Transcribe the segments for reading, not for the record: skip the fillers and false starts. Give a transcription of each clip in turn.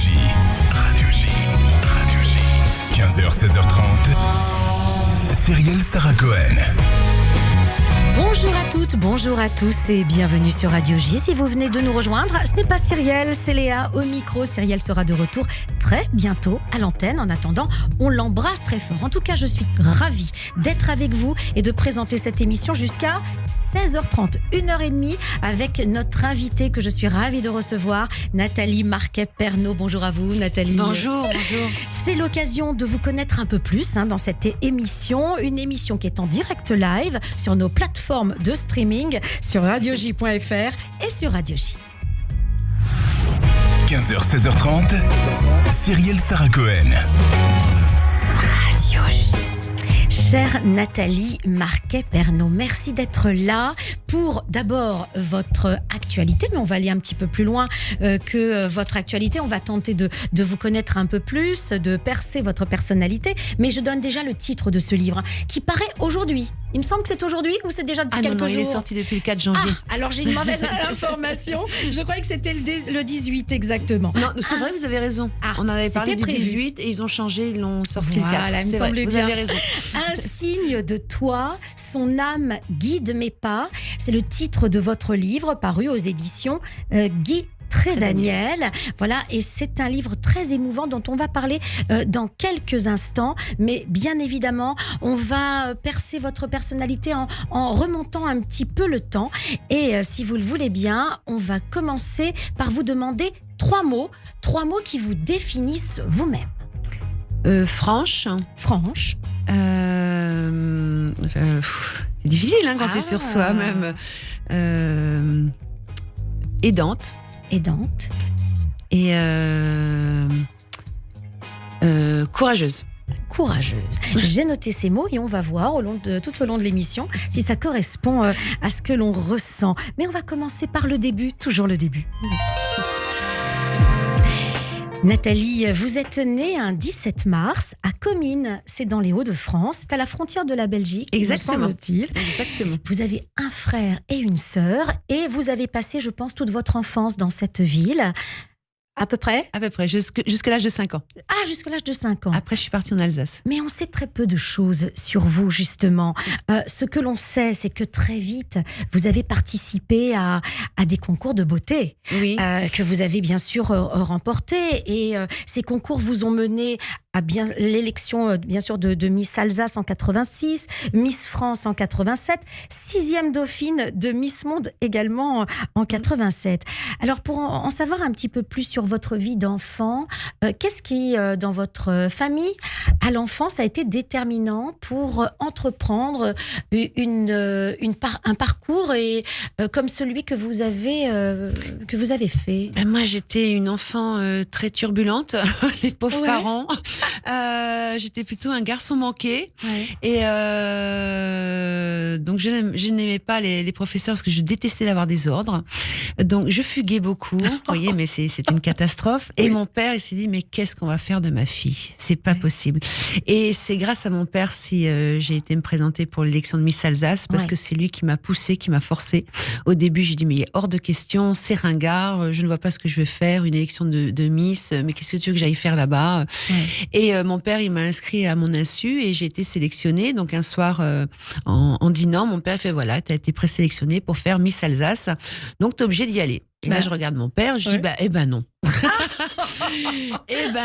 J. 15h, 16h30. Cyrielle Sarah Cohen. Bonjour à toutes, bonjour à tous et bienvenue sur Radio J. Si vous venez de nous rejoindre, ce n'est pas Cyrielle, c'est Léa au micro. Cyrielle sera de retour très bientôt à l'antenne. En attendant, on l'embrasse très fort. En tout cas, je suis ravie d'être avec vous et de présenter cette émission jusqu'à 16h30, 1h30 avec notre invitée que je suis ravie de recevoir, Nathalie Marquet-Pernaut. Bonjour à vous, Nathalie. Bonjour. C'est l'occasion de vous connaître un peu plus dans cette émission. Une émission qui est en direct live sur nos plateformes de streaming sur radioj.fr et sur Radio J. 15h, 16h30. Cyrielle Sarah Cohen. Radio J. Chère Nathalie Marquet-Pernaut, merci d'être là pour d'abord votre actualité, mais on va aller un petit peu plus loin que votre actualité. On va tenter de vous connaître un peu plus, de percer votre personnalité. Mais je donne déjà le titre de ce livre qui paraît aujourd'hui. Il me semble que c'est aujourd'hui ou c'est déjà depuis quelques jours. Il est sorti depuis le 4 janvier. Alors j'ai une mauvaise information. Je croyais que c'était le 18 exactement. Non, c'est vrai, vous avez raison. On en avait parlé du 18 et ils ont changé, ils l'ont sorti le 4. Voilà, c'est vrai, vous avez raison. Un signe de toi, son âme guide mes pas. C'est le titre de votre livre paru aux éditions Guy Trédaniel. Voilà, et c'est un livre très émouvant dont on va parler dans quelques instants. Mais bien évidemment, on va percer votre personnalité en remontant un petit peu le temps. Et si vous le voulez bien, on va commencer par vous demander trois mots qui vous définissent vous-même. Franche. C'est difficile quand c'est sur soi même. Aidante. Et courageuse. J'ai noté ces mots et on va voir tout au long de l'émission si ça correspond à ce que l'on ressent. Mais on va commencer par le début, toujours le début. Nathalie, vous êtes née un 17 mars à Comines, c'est dans les Hauts-de-France, c'est à la frontière de la Belgique. Exactement. Exactement. Vous avez un frère et une sœur et vous avez passé, je pense, toute votre enfance dans cette ville. À peu près, jusqu'à l'âge de 5 ans. Ah, jusqu'à l'âge de 5 ans. Après, je suis partie en Alsace. Mais on sait très peu de choses sur vous, justement. Ce que l'on sait, c'est que très vite, vous avez participé à des concours de beauté. Oui. Que vous avez bien sûr remportés. Et ces concours vous ont mené à l'élection, bien sûr, de Miss Alsace en 86, Miss France en 87, 6e dauphine de Miss Monde également en 87. Alors, pour en savoir un petit peu plus sur votre vie d'enfant, qu'est-ce qui, dans votre famille, à l'enfance, a été déterminant pour entreprendre un parcours comme celui que vous avez fait? Moi, j'étais une enfant très turbulente, les pauvres parents. J'étais plutôt un garçon manqué. Ouais. Et donc je n'aimais pas les professeurs parce que je détestais d'avoir des ordres. Donc je fuguais beaucoup. Vous voyez, mais c'était une catastrophe. Et mon père, il s'est dit, mais qu'est-ce qu'on va faire de ma fille? C'est pas possible. Et c'est grâce à mon père si j'ai été me présenter pour l'élection de Miss Alsace, parce que c'est lui qui m'a poussée, qui m'a forcée. Au début, j'ai dit, mais il est hors de question, c'est ringard, je ne vois pas ce que je vais faire, une élection de Miss, mais qu'est-ce que tu veux que j'aille faire là-bas? Et mon père, il m'a inscrit à mon insu et j'ai été sélectionnée. Donc un soir, en dînant, mon père fait, voilà, tu as été présélectionnée pour faire Miss Alsace, donc tu es obligée d'y aller. Et là, je regarde mon père, je dis, non.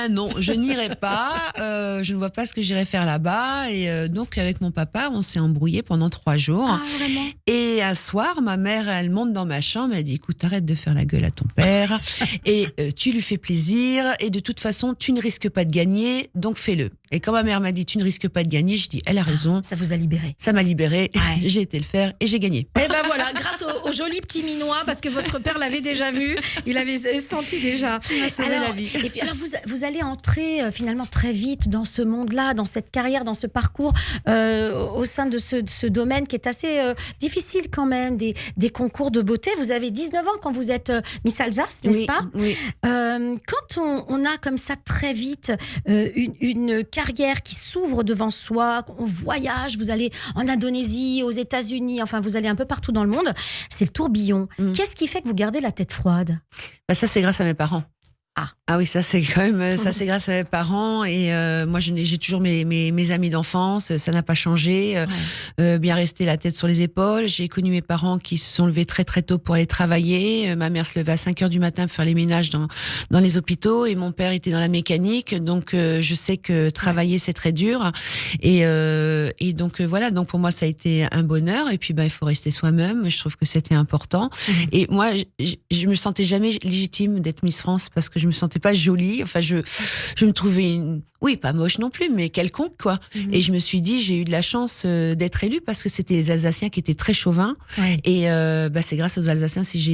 Non, je n'irai pas, je ne vois pas ce que j'irai faire là-bas. Et donc, avec mon papa, on s'est embrouillé pendant 3 jours. Ah, vraiment? Et un soir, ma mère, elle monte dans ma chambre, elle dit, écoute, arrête de faire la gueule à ton père, et tu lui fais plaisir, et de toute façon, tu ne risques pas de gagner, donc fais-le. Et quand ma mère m'a dit, tu ne risques pas de gagner, je dis, elle a raison. Ça vous a libéré? Ça m'a libéré, j'ai été le faire, et j'ai gagné. Et ben voilà, grâce au joli petit minois, parce que votre père l'avait déjà vu, il avait senti déjà. Il m'a sauvé la vie. Et puis alors vous allez entrer finalement très vite dans ce monde-là, dans cette carrière, dans ce parcours, au sein de ce domaine qui est assez difficile quand même, des concours de beauté. Vous avez 19 ans quand vous êtes Miss Alsace, n'est-ce pas? Oui. Quand on a comme ça très vite une carrière qui s'ouvre devant soi, on voyage, vous allez en Indonésie, aux États-Unis, enfin vous allez un peu partout dans le monde, c'est le tourbillon. Qu'est-ce qui fait que vous gardez la tête froide? Ça, c'est grâce à mes parents. Ah oui, ça c'est quand même, ça c'est grâce à mes parents et moi j'ai toujours mes amis d'enfance, ça n'a pas changé, bien rester la tête sur les épaules. J'ai connu mes parents qui se sont levés très très tôt pour aller travailler. Ma mère se levait à 5h du matin pour faire les ménages dans les hôpitaux et mon père était dans la mécanique, donc je sais que travailler c'est très dur et donc voilà, donc pour moi ça a été un bonheur et puis il faut rester soi-même. Je trouve que c'était important et moi je me sentais jamais légitime d'être Miss France parce que je me sentais pas jolie. Enfin, je me trouvais oui, pas moche non plus, mais quelconque, quoi. Et je me suis dit, j'ai eu de la chance d'être élue parce que c'était les Alsaciens qui étaient très chauvins. Et c'est grâce aux Alsaciens si j'ai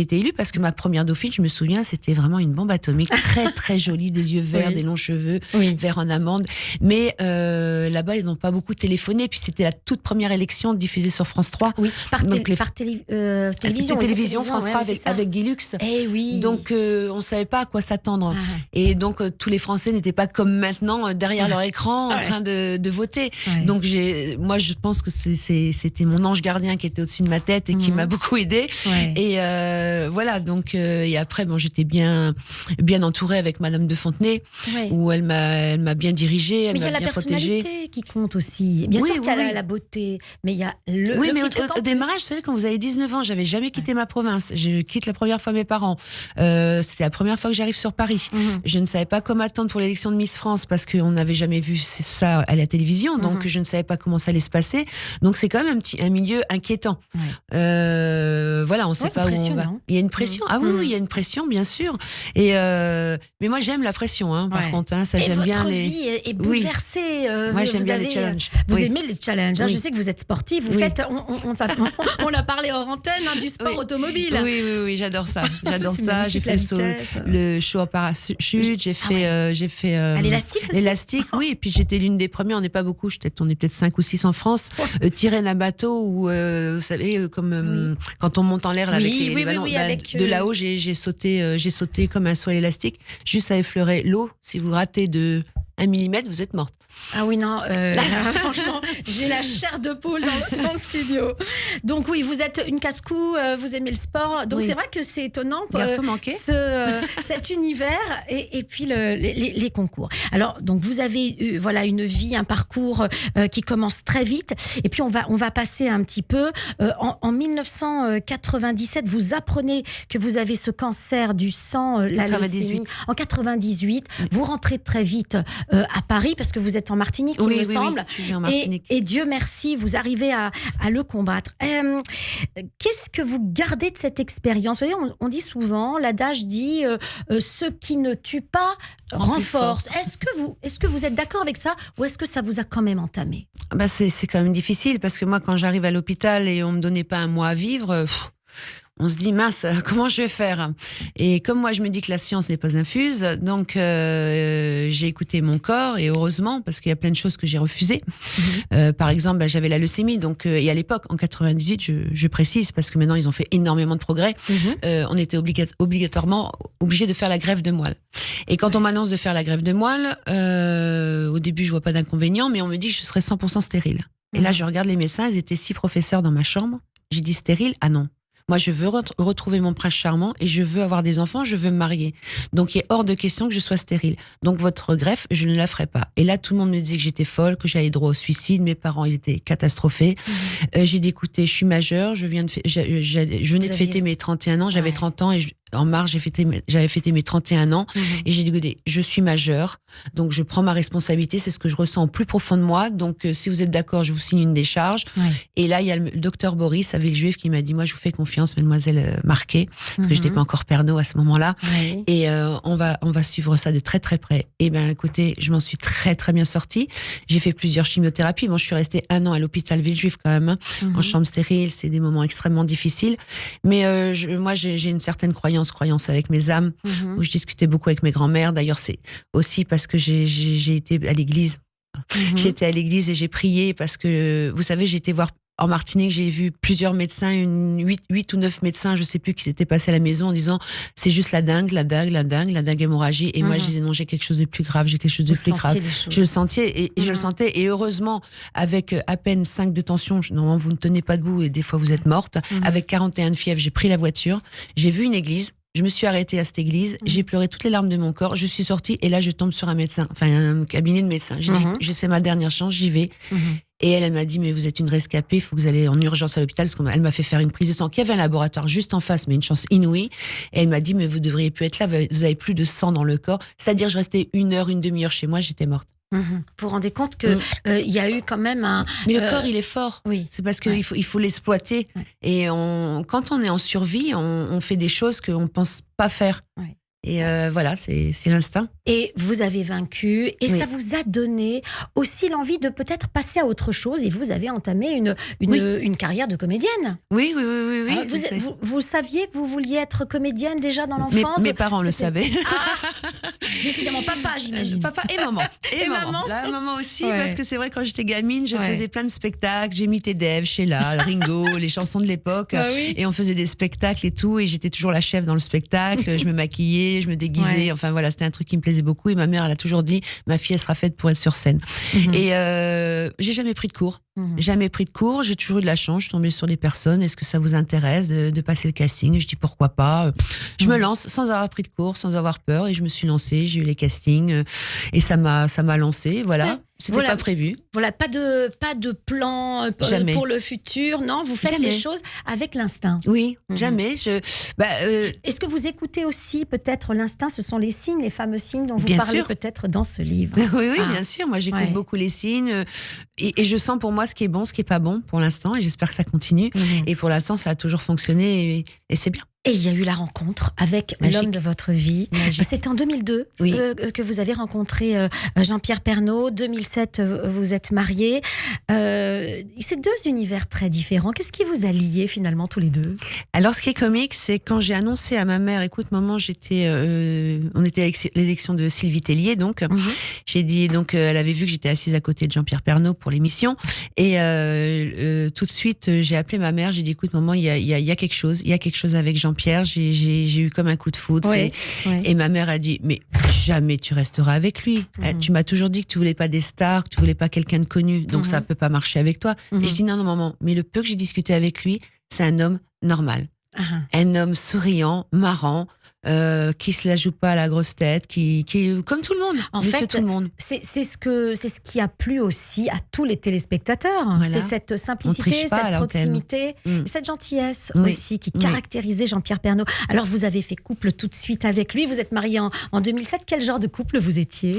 été élue parce que ma première dauphine, je me souviens, c'était vraiment une bombe atomique, très très jolie, des yeux verts, des longs cheveux, verts en amande. Mais là-bas, ils n'ont pas beaucoup téléphoné. Puis c'était la toute première élection diffusée sur France 3. Oui, par télévision. France 3 avec Guy Lux. Eh oui. Donc on savait pas à quoi s'attendre. Et donc tous les Français n'étaient pas comme maintenant derrière leur écran en train de voter. Donc moi je pense que c'était mon ange gardien qui était au-dessus de ma tête et qui m'a beaucoup aidée. Et voilà, donc et après j'étais bien entourée avec Madame de Fontenay où elle m'a bien dirigée, mais il y a la personnalité qui compte aussi. Bien sûr qu'il y a la beauté, mais il y a le mais au démarrage, vous savez, quand vous avez 19 ans, j'avais jamais quitté ma province. Je quitte la première fois mes parents. C'était la première fois que j'arrive sur Paris. Je ne savais pas comment attendre pour l'élection de Miss France parce qu'on n'avait jamais vu ça à la télévision, donc je ne savais pas comment ça allait se passer. Donc c'est quand même un milieu inquiétant. Voilà, on ne sait pas où on va. Il y a une pression. Ah oui, il y a une pression, bien sûr. Et mais moi j'aime la pression, par contre. Ça, j'aime bien votre vie est bouleversée. Moi j'aime bien les challenges. Vous aimez les challenges. Je sais que vous êtes sportif. Vous faites. On a parlé hors antenne du sport automobile. Oui, j'adore ça. J'ai fait le saut en parachute. J'ai fait l'élastique, oui. Et puis j'étais l'une des premières. On n'est pas beaucoup. On est peut-être 5 ou 6 en France. Tirer un bateau où, vous savez, comme quand on monte en l'air là, avec les ballons. De là-haut, j'ai sauté comme un saut à l'élastique, juste à effleurer l'eau. Si vous ratez de 1 millimètre, vous êtes morte. Ah oui, non, franchement, j'ai la chair de poule dans le studio. Donc oui, vous êtes une casse-cou, vous aimez le sport. Donc c'est vrai que c'est étonnant cet univers et puis les concours. Alors, donc vous avez eu une vie, un parcours qui commence très vite. Et puis on va passer un petit peu. En 1997, vous apprenez que vous avez ce cancer du sang, la leucémie. En 98, vous rentrez très vite à Paris parce que vous êtes en Martinique, il me semble. Je suis en Martinique. Et Dieu merci, vous arrivez à le combattre. Qu'est-ce que vous gardez de cette expérience ? Vous voyez, on dit souvent, l'adage dit ce qui ne tue pas renforce. Est-ce que vous êtes d'accord avec ça ou est-ce que ça vous a quand même entamé ? C'est quand même difficile parce que moi, quand j'arrive à l'hôpital et on me donnait pas un mois à vivre. On se dit, mince, comment je vais faire ? Et comme moi, je me dis que la science n'est pas infuse, donc j'ai écouté mon corps, et heureusement, parce qu'il y a plein de choses que j'ai refusées. Par exemple, j'avais la leucémie, donc, et à l'époque, en 98, je précise, parce que maintenant, ils ont fait énormément de progrès, on était obligatoirement obligé de faire la greffe de moelle. Et quand on m'annonce de faire la greffe de moelle, au début, je vois pas d'inconvénient, mais on me dit que je serais 100% stérile. Et là, je regarde les médecins, ils étaient 6 professeurs dans ma chambre. J'ai dit stérile ? Ah non. Moi, je veux retrouver mon prince charmant et je veux avoir des enfants, je veux me marier. Donc, il est hors de question que je sois stérile. Donc, votre greffe, je ne la ferai pas. Et là, tout le monde me disait que j'étais folle, que j'avais droit au suicide. Mes parents, ils étaient catastrophés. J'ai dit, écoutez, je suis majeure, je venais de fêter mes 31 ans, j'avais 30 ans et en mars, j'avais fêté mes 31 ans et j'ai dit, écoutez, je suis majeure, donc je prends ma responsabilité, c'est ce que je ressens au plus profond de moi, donc si vous êtes d'accord, je vous signe une décharge. Et là, il y a le docteur Boris à Villejuif qui m'a dit, moi, je vous fais confiance, mademoiselle Marquet, parce que j'étais pas encore perno à ce moment-là, et on va suivre ça de très très près. Et écoutez, je m'en suis très très bien sortie. J'ai fait plusieurs chimiothérapies. Bon, je suis restée 1 an à l'hôpital Villejuif quand même, en chambre stérile, c'est des moments extrêmement difficiles, mais moi, j'ai une certaine croyance avec mes âmes, où je discutais beaucoup avec mes grands-mères. D'ailleurs, c'est aussi parce que j'ai été à l'église. J'ai été à l'église et j'ai prié parce que, vous savez, j'ai été voir en Martinique, j'ai vu plusieurs médecins, 8 ou 9 médecins, je sais plus, qui s'étaient passés à la maison en disant c'est juste la dingue hémorragie. Et moi, je disais non, j'ai quelque chose de plus grave, j'ai quelque chose de plus grave. Je le sentais et je le sentais. Et heureusement, avec à peine 5 de tension, normalement, vous ne tenez pas debout et des fois vous êtes morte. Avec 41 de fièvre, j'ai pris la voiture, j'ai vu une église. Je me suis arrêtée à cette église, j'ai pleuré toutes les larmes de mon corps, je suis sortie et là je tombe sur un médecin, enfin un cabinet de médecin. J'ai dit, c'est ma dernière chance, j'y vais. Et elle m'a dit, mais vous êtes une rescapée, il faut que vous allez en urgence à l'hôpital, parce qu'elle m'a fait faire une prise de sang, qui avait un laboratoire juste en face, mais une chance inouïe. Et elle m'a dit, mais vous devriez plus être là, vous avez plus de sang dans le corps. C'est-à-dire, je restais une demi-heure chez moi, j'étais morte. Vous vous rendez compte que il y a eu quand même un... Mais le corps, il est fort. Oui. C'est parce qu'il faut l'exploiter. Ouais. Et quand on est en survie, on fait des choses qu'on ne pense pas faire. Ouais. Et voilà, c'est l'instinct. Et vous avez vaincu, et ça vous a donné aussi l'envie de peut-être passer à autre chose, et vous avez entamé une carrière de comédienne. Oui. Vous saviez que vous vouliez être comédienne déjà dans l'enfance? Mes parents le savaient. Décidément, papa, j'imagine. Papa et maman. Et maman. Là, maman aussi, parce que c'est vrai, quand j'étais gamine, je faisais plein de spectacles. J'imitais Dave, Sheila, Ringo, les chansons de l'époque. Et on faisait des spectacles et tout, et j'étais toujours la chef dans le spectacle. Je me maquillais, je me déguisais, enfin voilà, c'était un truc qui me plaisait beaucoup, et ma mère, elle a toujours dit, ma fille, elle sera faite pour être sur scène. Et j'ai jamais pris de cours. Jamais pris de cours, j'ai toujours eu de la chance, je suis tombée sur des personnes, est-ce que ça vous intéresse de passer le casting? Je dis pourquoi pas. Je me lance sans avoir pris de cours, sans avoir peur, et je me suis lancée, j'ai eu les castings, et ça m'a lancée, voilà. C'était pas prévu. Voilà, pas de plan pour le futur, non, vous faites les choses avec l'instinct. Oui, jamais. Est-ce que vous écoutez aussi peut-être l'instinct? Ce sont les signes, les fameux signes dont vous parlez peut-être dans ce livre. Oui, bien sûr. Moi, j'écoute beaucoup les signes, et je sens pour moi ce qui est bon, ce qui est pas bon pour l'instant, et j'espère que ça continue. Et pour l'instant, ça a toujours fonctionné, et c'est bien. Et il y a eu la rencontre avec l'homme de votre vie. C'est en 2002 que vous avez rencontré Jean-Pierre Pernaut. 2007, vous êtes mariés. C'est deux univers très différents. Qu'est-ce qui vous a liés finalement tous les deux? Alors, ce qui est comique, c'est quand j'ai annoncé à ma mère, écoute maman, on était avec l'élection de Sylvie Tellier, donc j'ai dit, donc elle avait vu que j'étais assise à côté de Jean-Pierre Pernaut pour l'émission, et tout de suite j'ai appelé ma mère, j'ai dit écoute maman, il y a quelque chose avec Jean-Pierre, j'ai eu comme un coup de foudre. Et ma mère a dit, mais jamais tu resteras avec lui. Tu m'as toujours dit que tu voulais pas des stars, que tu voulais pas quelqu'un de connu, donc ça peut pas marcher avec toi. Et je dis non maman, mais le peu que j'ai discuté avec lui, c'est un homme normal. Un homme souriant, marrant, qui se la joue pas à la grosse tête, qui est comme tout le monde. En fait, tout le monde. C'est ce qui a plu aussi à tous les téléspectateurs. Voilà. C'est cette simplicité, cette proximité, cette gentillesse aussi qui caractérisait Jean-Pierre Pernaut. Alors vous avez fait couple tout de suite avec lui. Vous êtes mariés en 2007. Quel genre de couple vous étiez?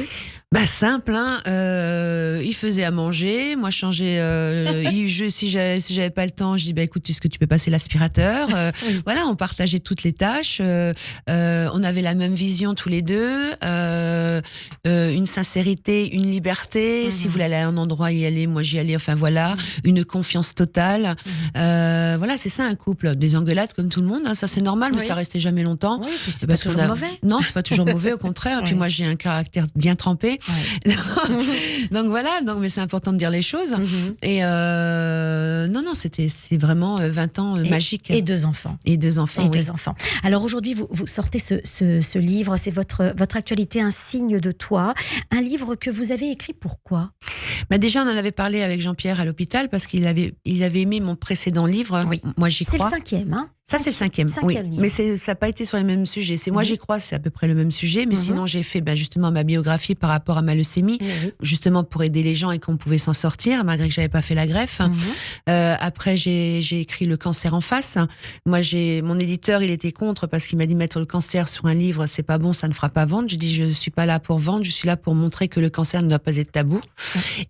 Simple, hein. Il faisait à manger, moi je changeais. Si j'avais pas le temps, je dis écoute, est-ce que tu peux passer l'aspirateur? Voilà, on partageait toutes les tâches. On avait la même vision tous les deux, une sincérité, une liberté. Si vous voulez aller à un endroit, y aller, moi j'y allais. Enfin voilà, une confiance totale. Voilà, c'est ça un couple. Des engueulades comme tout le monde, hein, ça c'est normal, mais ça restait jamais longtemps. Oui, puis c'est pas toujours mauvais. Non, c'est pas toujours mauvais, au contraire. Et puis moi j'ai un caractère bien trempé. Donc voilà, mais c'est important de dire les choses. Et non, c'est vraiment 20 ans magique. Et deux enfants. Deux enfants. Alors aujourd'hui, vous sortez ce livre, c'est votre actualité, Un signe de toi. Un livre que vous avez écrit, pourquoi? Déjà, on en avait parlé avec Jean-Pierre à l'hôpital, parce qu'il avait aimé mon précédent livre. Moi, j'y crois. C'est le 5e, hein? Ça, c'est le 5e. Oui. Livre. Mais ça n'a pas été sur les mêmes sujets. C'est Moi, j'y crois, c'est à peu près le même sujet. Mais sinon, j'ai fait justement ma biographie par rapport à ma leucémie, justement pour aider les gens et qu'on pouvait s'en sortir, malgré que j'avais pas fait la greffe. Après, j'ai écrit Le cancer en face. Moi, mon éditeur, il était contre, parce qu'il m'a dit mettre le cancer sur un livre, c'est pas bon, ça ne fera pas vendre. Je dis, je suis pas là pour vendre, je suis là pour montrer que le cancer ne doit pas être tabou.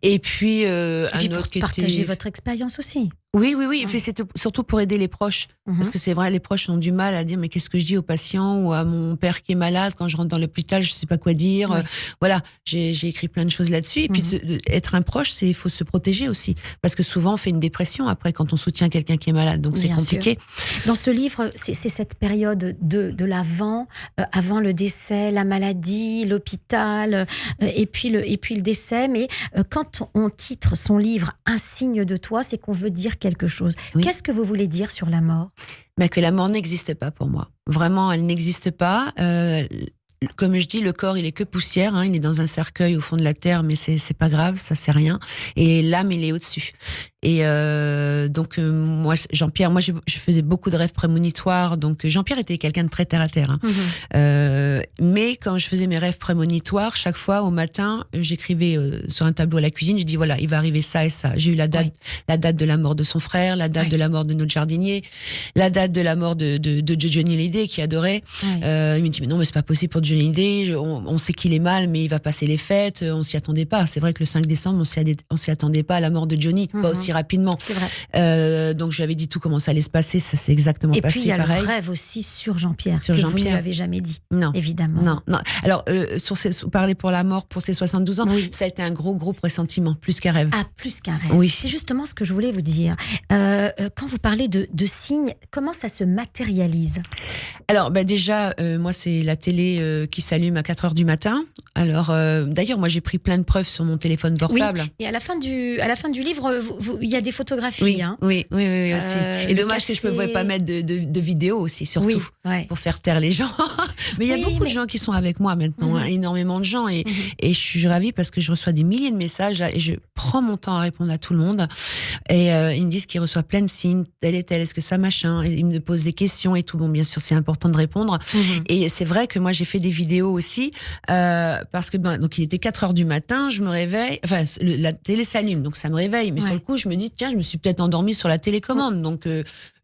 Et puis, un autre qui partager votre expérience aussi. Oui. Et puis c'est surtout pour aider les proches. Parce que c'est vrai, les proches ont du mal à dire, mais qu'est-ce que je dis aux patients, ou à mon père qui est malade, quand je rentre dans l'hôpital, je sais pas quoi dire. Voilà, j'ai écrit plein de choses là-dessus. Et puis être un proche, il faut se protéger aussi. Parce que souvent, on fait une dépression après quand on soutient quelqu'un qui est malade. Donc c'est compliqué. Dans ce livre, c'est cette période de l'avant, avant le décès, la maladie, l'hôpital, et puis le décès. Mais quand on titre son livre Un signe de toi, c'est qu'on veut dire quelque chose. Qu'est-ce que vous voulez dire sur la mort? Que la mort n'existe pas pour moi. Vraiment, elle n'existe pas. comme je dis, le corps, il est que poussière, hein, il est dans un cercueil au fond de la terre, mais c'est pas grave, ça c'est rien. Et l'âme, il est au-dessus. Et donc moi, Jean-Pierre, je faisais beaucoup de rêves prémonitoires. Donc Jean-Pierre était quelqu'un de très terre à terre. Hein. Mais quand je faisais mes rêves prémonitoires, chaque fois au matin, j'écrivais sur un tableau à la cuisine. Je dis voilà, il va arriver ça et ça. J'ai eu la date de la mort de son frère, la date de la mort de notre jardinier, la date de la mort de Johnny Hallyday qui adorait. Il me dit mais non, mais c'est pas possible pour Johnny Hallyday. On sait qu'il est mal, mais il va passer les fêtes. On s'y attendait pas. C'est vrai que le 5 décembre, on s'y attendait pas à la mort de Johnny, pas aussi rapidement. C'est vrai. Donc je lui avais dit tout comment ça allait se passer, ça s'est exactement passé. Et puis il y a pareil. le rêve aussi sur Jean-Pierre que vous ne lui avez jamais dit. Non, évidemment. Non. Alors parler pour la mort pour ses 72 ans, ça a été un gros pressentiment, plus qu'un rêve. Ah, plus qu'un rêve. Oui. C'est justement ce que je voulais vous dire. Quand vous parlez de signes, comment ça se matérialise? Alors déjà, moi c'est la télé qui s'allume à 4h du matin. Alors d'ailleurs, moi j'ai pris plein de preuves sur mon téléphone portable. Oui. Et à la fin du livre, il y a des photographies. Oui, aussi. Et dommage que je ne pouvais pas mettre de vidéos aussi, surtout, pour faire taire les gens. Mais il y a beaucoup de gens qui sont avec moi maintenant, énormément de gens. Et je suis ravie parce que je reçois des milliers de messages là, et je prends mon temps à répondre à tout le monde. Et ils me disent qu'ils reçoivent plein de signes, tel et tel, est-ce que ça machin. Et ils me posent des questions et tout. Bon, bien sûr, c'est important de répondre. Et c'est vrai que moi, j'ai fait des vidéos aussi parce que donc il était 4h du matin, je me réveille, enfin la télé s'allume, donc ça me réveille. Mais sur le coup, je me dis tiens, je me suis peut-être endormie sur la télécommande. Donc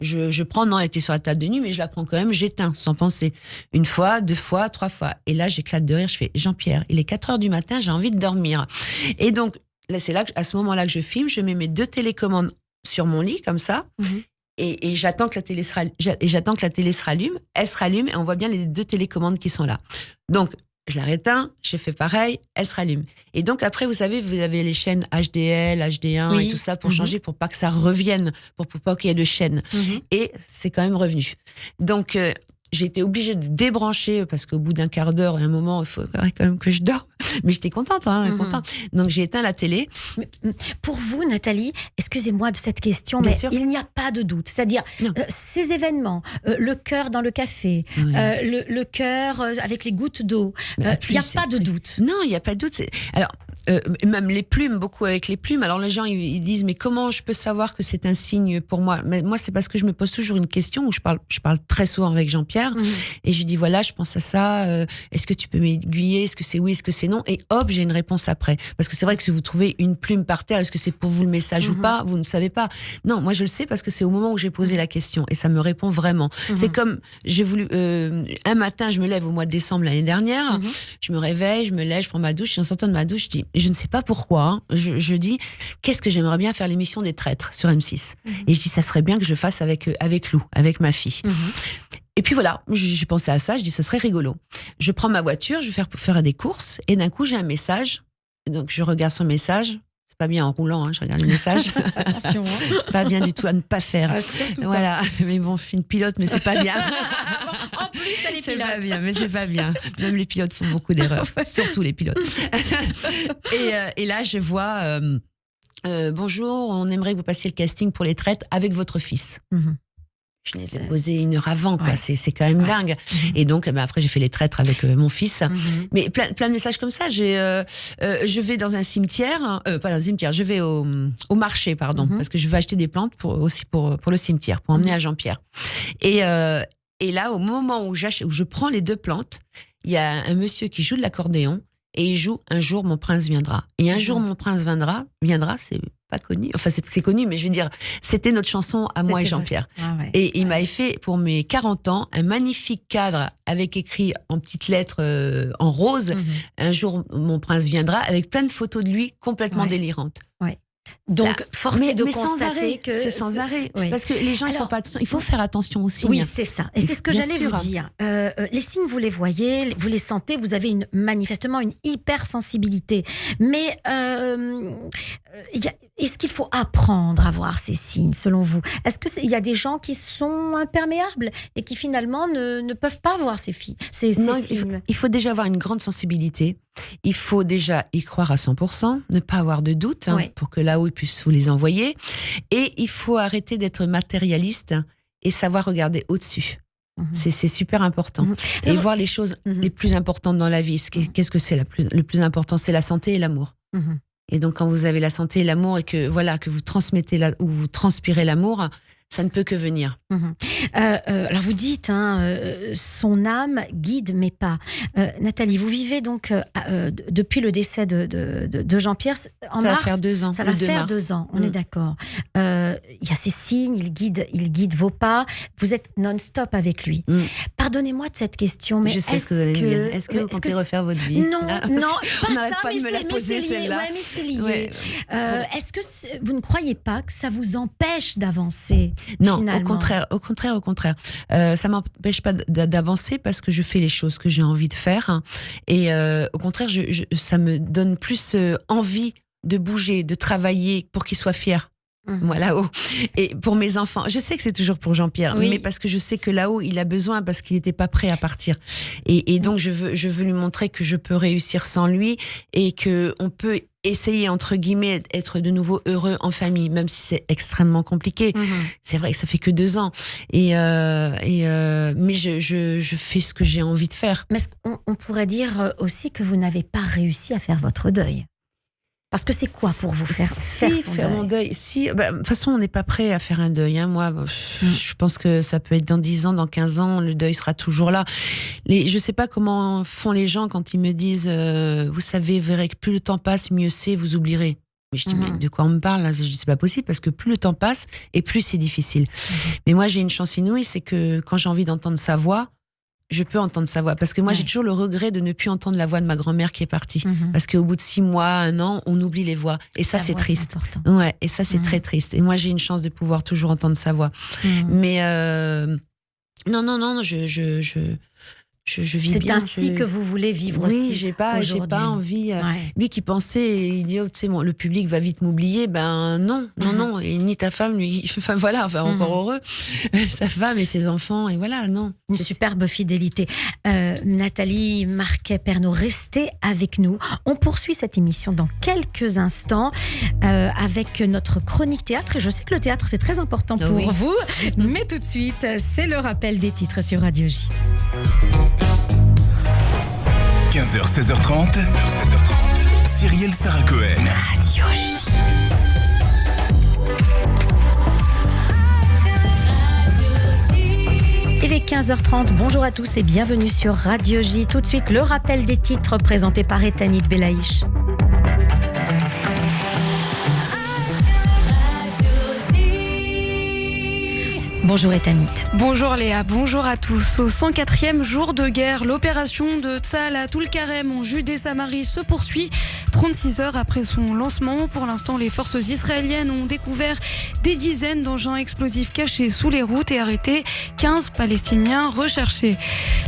je prends, non, elle était sur la table de nuit, mais je la prends quand même, j'éteins sans penser. 1 fois, 2 fois, 3 fois. Et là, j'éclate de rire, je fais Jean-Pierre, il est 4h du matin, j'ai envie de dormir. Et donc là, c'est là à ce moment-là que je filme, je mets mes 2 télécommandes sur mon lit comme ça. Et j'attends que la télé se rallume, elle se rallume et on voit bien les 2 télécommandes qui sont là. Donc je la réteins, je fais pareil, elle se rallume. Et donc après, vous savez, vous avez les chaînes HDL, HD1 et tout ça pour changer, pour pas que ça revienne, pour pas qu'il y ait de chaînes. Et c'est quand même revenu. Donc j'ai été obligée de débrancher parce qu'au bout d'un quart d'heure et un moment, il faudrait quand même que je dorme. Mais j'étais contente, contente. Donc j'ai éteint la télé. Pour vous, Nathalie, excusez-moi de cette question, Bien mais sûr. il n'y a pas de doute. C'est-à-dire, ces événements, le cœur dans le café, le cœur avec les gouttes d'eau, il n'y a pas de doute. Non, il n'y a pas de doute. Alors, même les plumes, beaucoup avec les plumes. Alors les gens, ils disent, mais comment je peux savoir que c'est un signe pour moi? Mais moi, c'est parce que je me pose toujours une question où je parle très souvent avec Jean-Pierre et je dis, voilà, je pense à ça. Est-ce que tu peux m'aiguiller? Est-ce que c'est oui? Est-ce que c'est non? Et hop, j'ai une réponse après. Parce que c'est vrai que si vous trouvez une plume par terre, est-ce que c'est pour vous le message ou pas? Vous ne savez pas. Non, moi je le sais parce que c'est au moment où j'ai posé la question et ça me répond vraiment. C'est comme, j'ai voulu, un matin, je me lève au mois de décembre l'année dernière, je me réveille, je me lève, je prends ma douche, en sortant de ma douche, je dis, je ne sais pas pourquoi, je dis, qu'est-ce que j'aimerais bien faire l'émission des traîtres sur M6. Et je dis, ça serait bien que je fasse avec Lou, avec ma fille. Et puis voilà, j'ai pensé à ça, je dis ça serait rigolo. Je prends ma voiture, je vais faire des courses, et d'un coup j'ai un message. Donc je regarde son message. C'est pas bien en roulant, je regarde le message. Attention. Pas bien du tout à ne pas faire. Voilà. Mais bon, je suis une pilote, mais c'est pas bien. En plus, elle est C'est pilote. pas bien, mais c'est pas bien. Même les pilotes font beaucoup d'erreurs, surtout les pilotes. Et là, je vois bonjour, on aimerait que vous passiez le casting pour les traîtres avec votre fils. Je les ai posés 1 heure avant, quoi. C'est quand même dingue. Et donc, après, j'ai fait les traîtres avec mon fils. Mais plein de messages comme ça. Je vais dans un cimetière, pas dans un cimetière, je vais au marché, pardon, parce que je vais acheter des plantes pour le cimetière, pour emmener à Jean-Pierre. Et là, au moment où je prends les 2 plantes, il y a un monsieur qui joue de l'accordéon et il joue Un jour mon prince viendra. Et Un jour mon prince viendra, c'est pas connu. Enfin, c'est connu, mais je veux dire, c'était notre chanson à moi et Jean-Pierre. Et il m'avait fait, pour mes 40 ans, un magnifique cadre avec écrit en petites lettres en rose, Un jour mon prince viendra, avec plein de photos de lui complètement délirantes. Donc, force est de constater que c'est sans arrêt. Parce que les gens, ils font pas attention. Il faut faire attention aussi. Oui, c'est ça. Et c'est ce que j'allais vous dire. Les signes, vous les voyez, vous les sentez, vous avez manifestement une hypersensibilité. Mais est-ce qu'il faut apprendre à voir ces signes, selon vous? Est-ce qu'il y a des gens qui sont imperméables et qui finalement ne peuvent pas voir ces signes? Il faut déjà avoir une grande sensibilité. Il faut déjà y croire à 100%, ne pas avoir de doute pour que là-haut ils puissent vous les envoyer. Et il faut arrêter d'être matérialiste et savoir regarder au-dessus. C'est super important. Et Alors- voir les choses les plus importantes dans la vie. Qu'est-ce que c'est le plus important? C'est la santé et l'amour. Et donc, quand vous avez la santé et l'amour et que vous transmettez ou vous transpirez l'amour, ça ne peut que venir. Alors vous dites, son âme guide mes pas. Nathalie, vous vivez donc depuis le décès de Jean-Pierre en Ça va mars. faire 2 ans. Ça va le 2 faire mars. 2 ans, on est d'accord. Il y a ces signes, il guide vos pas. Vous êtes non-stop avec lui. Pardonnez-moi de cette question, mais Je sais ce que vous allez me dire. Est-ce que vous comptez refaire votre vie? Non, Là, non, on pas n'arrête ça, pas de me la mais poser, c'est lié. celle-là. Ouais, mais c'est lié. Ouais. Est-ce que vous ne croyez pas que ça vous empêche d'avancer? Non, finalement au contraire. Ça m'empêche pas d'avancer parce que je fais les choses que j'ai envie de faire. Et au contraire, ça me donne plus envie de bouger, de travailler pour qu'il soit fier. Moi, là-haut. Et pour mes enfants, je sais que c'est toujours pour Jean-Pierre, mais parce que je sais que là-haut, il a besoin parce qu'il n'était pas prêt à partir. Et donc, je veux lui montrer que je peux réussir sans lui et que on peut essayer, entre guillemets, d'être de nouveau heureux en famille, même si c'est extrêmement compliqué. C'est vrai que ça fait que 2 ans. Mais je fais ce que j'ai envie de faire. Mais on pourrait dire aussi que vous n'avez pas réussi à faire votre deuil. Parce que c'est quoi pour vous faire son deuil? Mon deuil. De toute façon, on n'est pas prêt à faire un deuil. Moi, je pense que ça peut être dans 10 ans, dans 15 ans, le deuil sera toujours là. Je sais pas comment font les gens quand ils me disent vous savez, verrez que plus le temps passe, mieux c'est, vous oublierez. Mais je dis, mais de quoi on me parle là? C'est pas possible parce que plus le temps passe et plus c'est difficile. Mais moi, j'ai une chance inouïe, c'est que quand j'ai envie d'entendre sa voix, je peux entendre sa voix. Parce que moi, j'ai toujours le regret de ne plus entendre la voix de ma grand-mère qui est partie. Parce qu'au bout de 6 mois, 1 an, on oublie les voix. Et ça, c'est triste. Ouais, et ça, c'est très triste. Et moi, j'ai une chance de pouvoir toujours entendre sa voix. Mais non, je vis bien. C'est ainsi que vous voulez vivre aussi. Oui, j'ai pas envie. Lui qui pensait, il dit, tu sais, le public va vite m'oublier. Ben non. Et ni ta femme, lui. Enfin voilà, encore heureux. Sa femme et ses enfants, et voilà, non. Une superbe fidélité. Nathalie Marquet-Pernaut, restez avec nous. On poursuit cette émission dans quelques instants avec notre chronique théâtre. Et je sais que le théâtre, c'est très important pour vous. Mais tout de suite, c'est le rappel des titres sur Radio J. 15h, 16h30. Cyrielle Sarah Cohen. Radio J. Il est 15h30. Bonjour à tous et bienvenue sur Radio J. Tout de suite, le rappel des titres présenté par Ethanit Belaïch. Bonjour Ethanit. Bonjour Léa, bonjour à tous. Au 104e jour de guerre, l'opération de Tzahal à Toul-Karem en Judée-Samarie se poursuit 36 heures après son lancement. Pour l'instant, les forces israéliennes ont découvert des dizaines d'engins explosifs cachés sous les routes et arrêté 15 Palestiniens recherchés.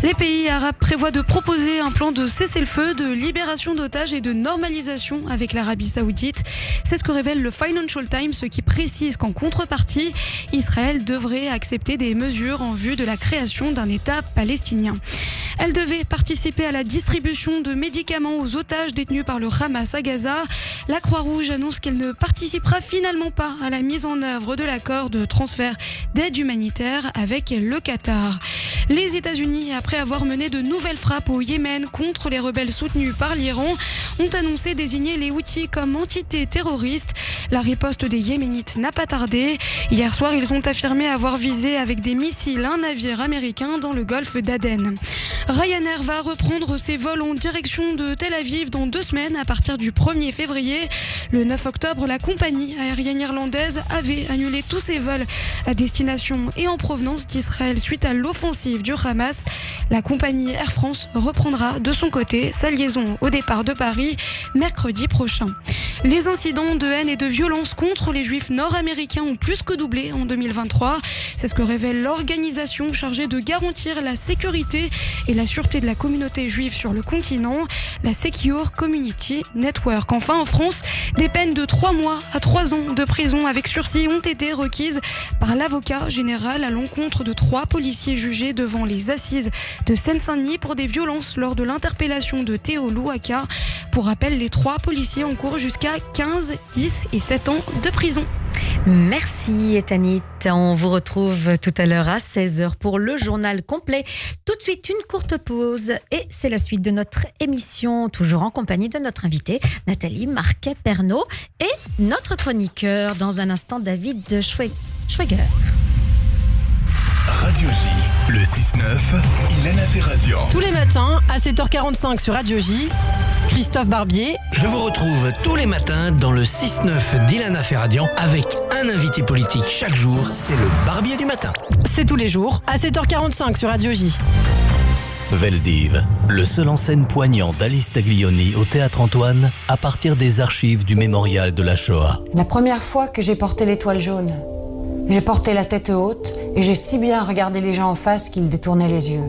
Les pays arabes prévoient de proposer un plan de cessez-le-feu, de libération d'otages et de normalisation avec l'Arabie Saoudite. C'est ce que révèle le Financial Times, qui précise qu'en contrepartie, Israël devrait accepter des mesures en vue de la création d'un État palestinien. Elle devait participer à la distribution de médicaments aux otages détenus par le Hamas à Gaza. La Croix-Rouge annonce qu'elle ne participera finalement pas à la mise en œuvre de l'accord de transfert d'aide humanitaire avec le Qatar. Les États-Unis, après avoir mené de nouvelles frappes au Yémen contre les rebelles soutenus par l'Iran, ont annoncé désigner les Houthis comme entité terroriste. La riposte des Yéménites n'a pas tardé. Hier soir, ils ont affirmé avoir visé avec des missiles un navire américain dans le golfe d'Aden. Ryanair va reprendre ses vols en direction de Tel Aviv dans 2 semaines à partir du 1er février. Le 9 octobre, la compagnie aérienne irlandaise avait annulé tous ses vols à destination et en provenance d'Israël suite à l'offensive du Hamas. La compagnie Air France reprendra de son côté sa liaison au départ de Paris mercredi prochain. Les incidents de haine et de violence contre les juifs nord-américains ont plus que doublé en 2023. C'est ce que révèle l'organisation chargée de garantir la sécurité et la sûreté de la communauté juive sur le continent, la Secure Community Network. Enfin, en France, des peines de 3 mois à 3 ans de prison avec sursis ont été requises par l'avocat général à l'encontre de 3 policiers jugés devant les assises de Seine-Saint-Denis pour des violences lors de l'interpellation de Théo Louaka. Pour rappel, les 3 policiers encourent jusqu'à 15, 10 et 7 ans de prison. Merci Etanit. On vous retrouve tout à l'heure à 16h pour le journal complet. Tout de suite, une courte pause et c'est la suite de notre émission, toujours en compagnie de notre invitée Nathalie Marquet-Pernaut et notre chroniqueur dans un instant, David Schweger. Radio J, le 6-9, Ilana Ferradian. Tous les matins à 7h45 sur Radio J, Christophe Barbier. Je vous retrouve tous les matins dans le 6-9 d'Ilana Ferradian avec un invité politique chaque jour. C'est le Barbier du matin. C'est tous les jours à 7h45 sur Radio J. Veldiv, le seul en scène poignant d'Alice Taglioni au Théâtre Antoine à partir des archives du mémorial de la Shoah. La première fois que j'ai porté l'étoile jaune, j'ai porté la tête haute et j'ai si bien regardé les gens en face qu'ils détournaient les yeux.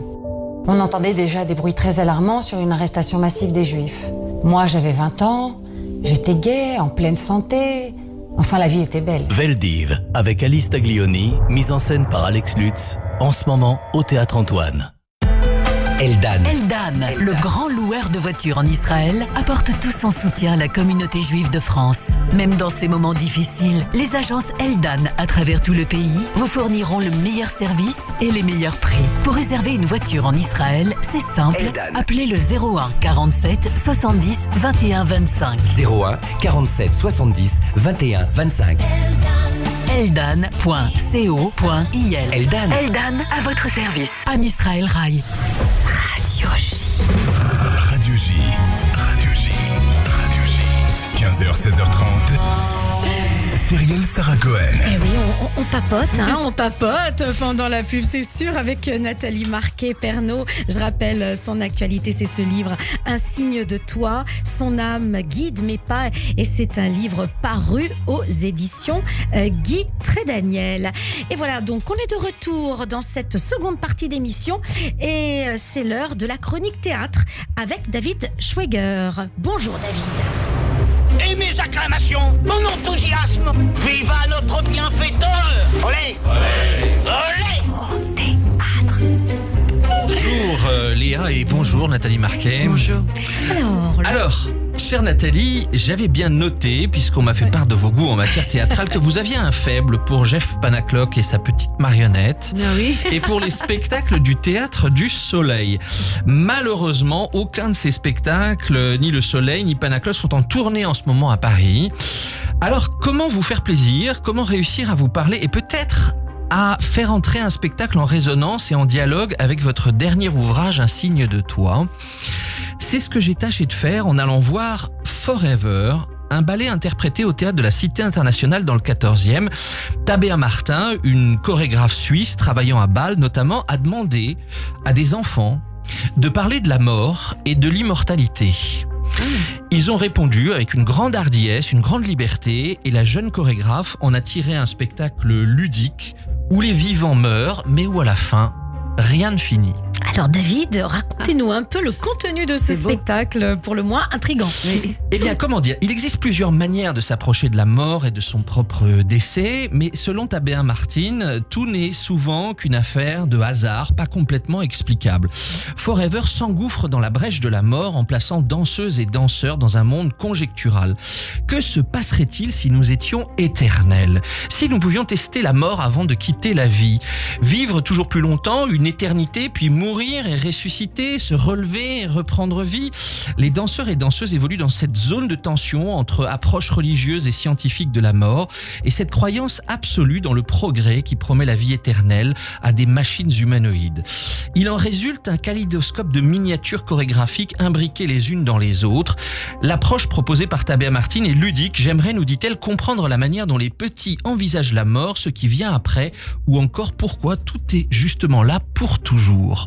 On entendait déjà des bruits très alarmants sur une arrestation massive des Juifs. Moi, j'avais 20 ans, j'étais gaie, en pleine santé. Enfin, la vie était belle. Veldiv, avec Alice Taglioni, mise en scène par Alex Lutz, en ce moment au Théâtre Antoine. Eldan, le grand loueur de voitures en Israël, apporte tout son soutien à la communauté juive de France. Même dans ces moments difficiles, les agences Eldan à travers tout le pays vous fourniront le meilleur service et les meilleurs prix. Pour réserver une voiture en Israël, c'est simple. Eldan. Appelez le 01 47 70 21 25. 01 47 70 21 25. Eldan.co.il. Eldan. Eldan à votre service. Am Israël Rail. Radio J. Radio J. Radio J. Radio J. 15h, 16h30. Cyrielle Sarah Cohen. Eh oui, on papote, on papote pendant la pub, c'est sûr, avec Nathalie Marquet-Pernaut. Je rappelle son actualité, c'est ce livre, Un signe de toi, son âme guide mes pas. Et c'est un livre paru aux éditions Guy Trédaniel. Et voilà, donc on est de retour dans cette seconde partie d'émission. Et c'est l'heure de la chronique théâtre avec David Schweger. Bonjour David. Et mes acclamations, mon enthousiasme, viva notre bienfaiteur. Olé, olé, olé. Bonjour Léa et bonjour Nathalie Marquet. Bonjour. Alors, chère Nathalie, j'avais bien noté, puisqu'on m'a fait part de vos goûts en matière théâtrale, que vous aviez un faible pour Jeff Panaclock et sa petite marionnette. Ah oui. Et pour les spectacles du Théâtre du Soleil. Malheureusement, aucun de ces spectacles, ni le Soleil, ni Panaclock, sont en tournée en ce moment à Paris. Alors, comment vous faire plaisir? Comment réussir à vous parler et peut-être à faire entrer un spectacle en résonance et en dialogue avec votre dernier ouvrage, Un signe de toi? C'est ce que j'ai tâché de faire en allant voir Forever, un ballet interprété au théâtre de la Cité internationale dans le 14e. Tabea Martin, une chorégraphe suisse travaillant à Bâle notamment, a demandé à des enfants de parler de la mort et de l'immortalité. Ils ont répondu avec une grande hardiesse, une grande liberté, et la jeune chorégraphe en a tiré un spectacle ludique où les vivants meurent, mais où à la fin, rien ne finit. Alors David, racontez-nous un peu le contenu de ce spectacle, pour le moins intriguant. Eh bien, comment dire, il existe plusieurs manières de s'approcher de la mort et de son propre décès, mais selon Tabea Martin, tout n'est souvent qu'une affaire de hasard, pas complètement explicable. Forever s'engouffre dans la brèche de la mort en plaçant danseuses et danseurs dans un monde conjectural. Que se passerait-il si nous étions éternels? Si nous pouvions tester la mort avant de quitter la vie? Vivre toujours plus longtemps, une éternité, puis mourir et ressusciter, se relever et reprendre vie. Les danseurs et danseuses évoluent dans cette zone de tension entre approche religieuse et scientifique de la mort et cette croyance absolue dans le progrès qui promet la vie éternelle à des machines humanoïdes. Il en résulte un kaléidoscope de miniatures chorégraphiques imbriquées les unes dans les autres. L'approche proposée par Tabea Martin est ludique. J'aimerais, nous dit-elle, comprendre la manière dont les petits envisagent la mort, ce qui vient après, ou encore pourquoi tout est justement là pour toujours.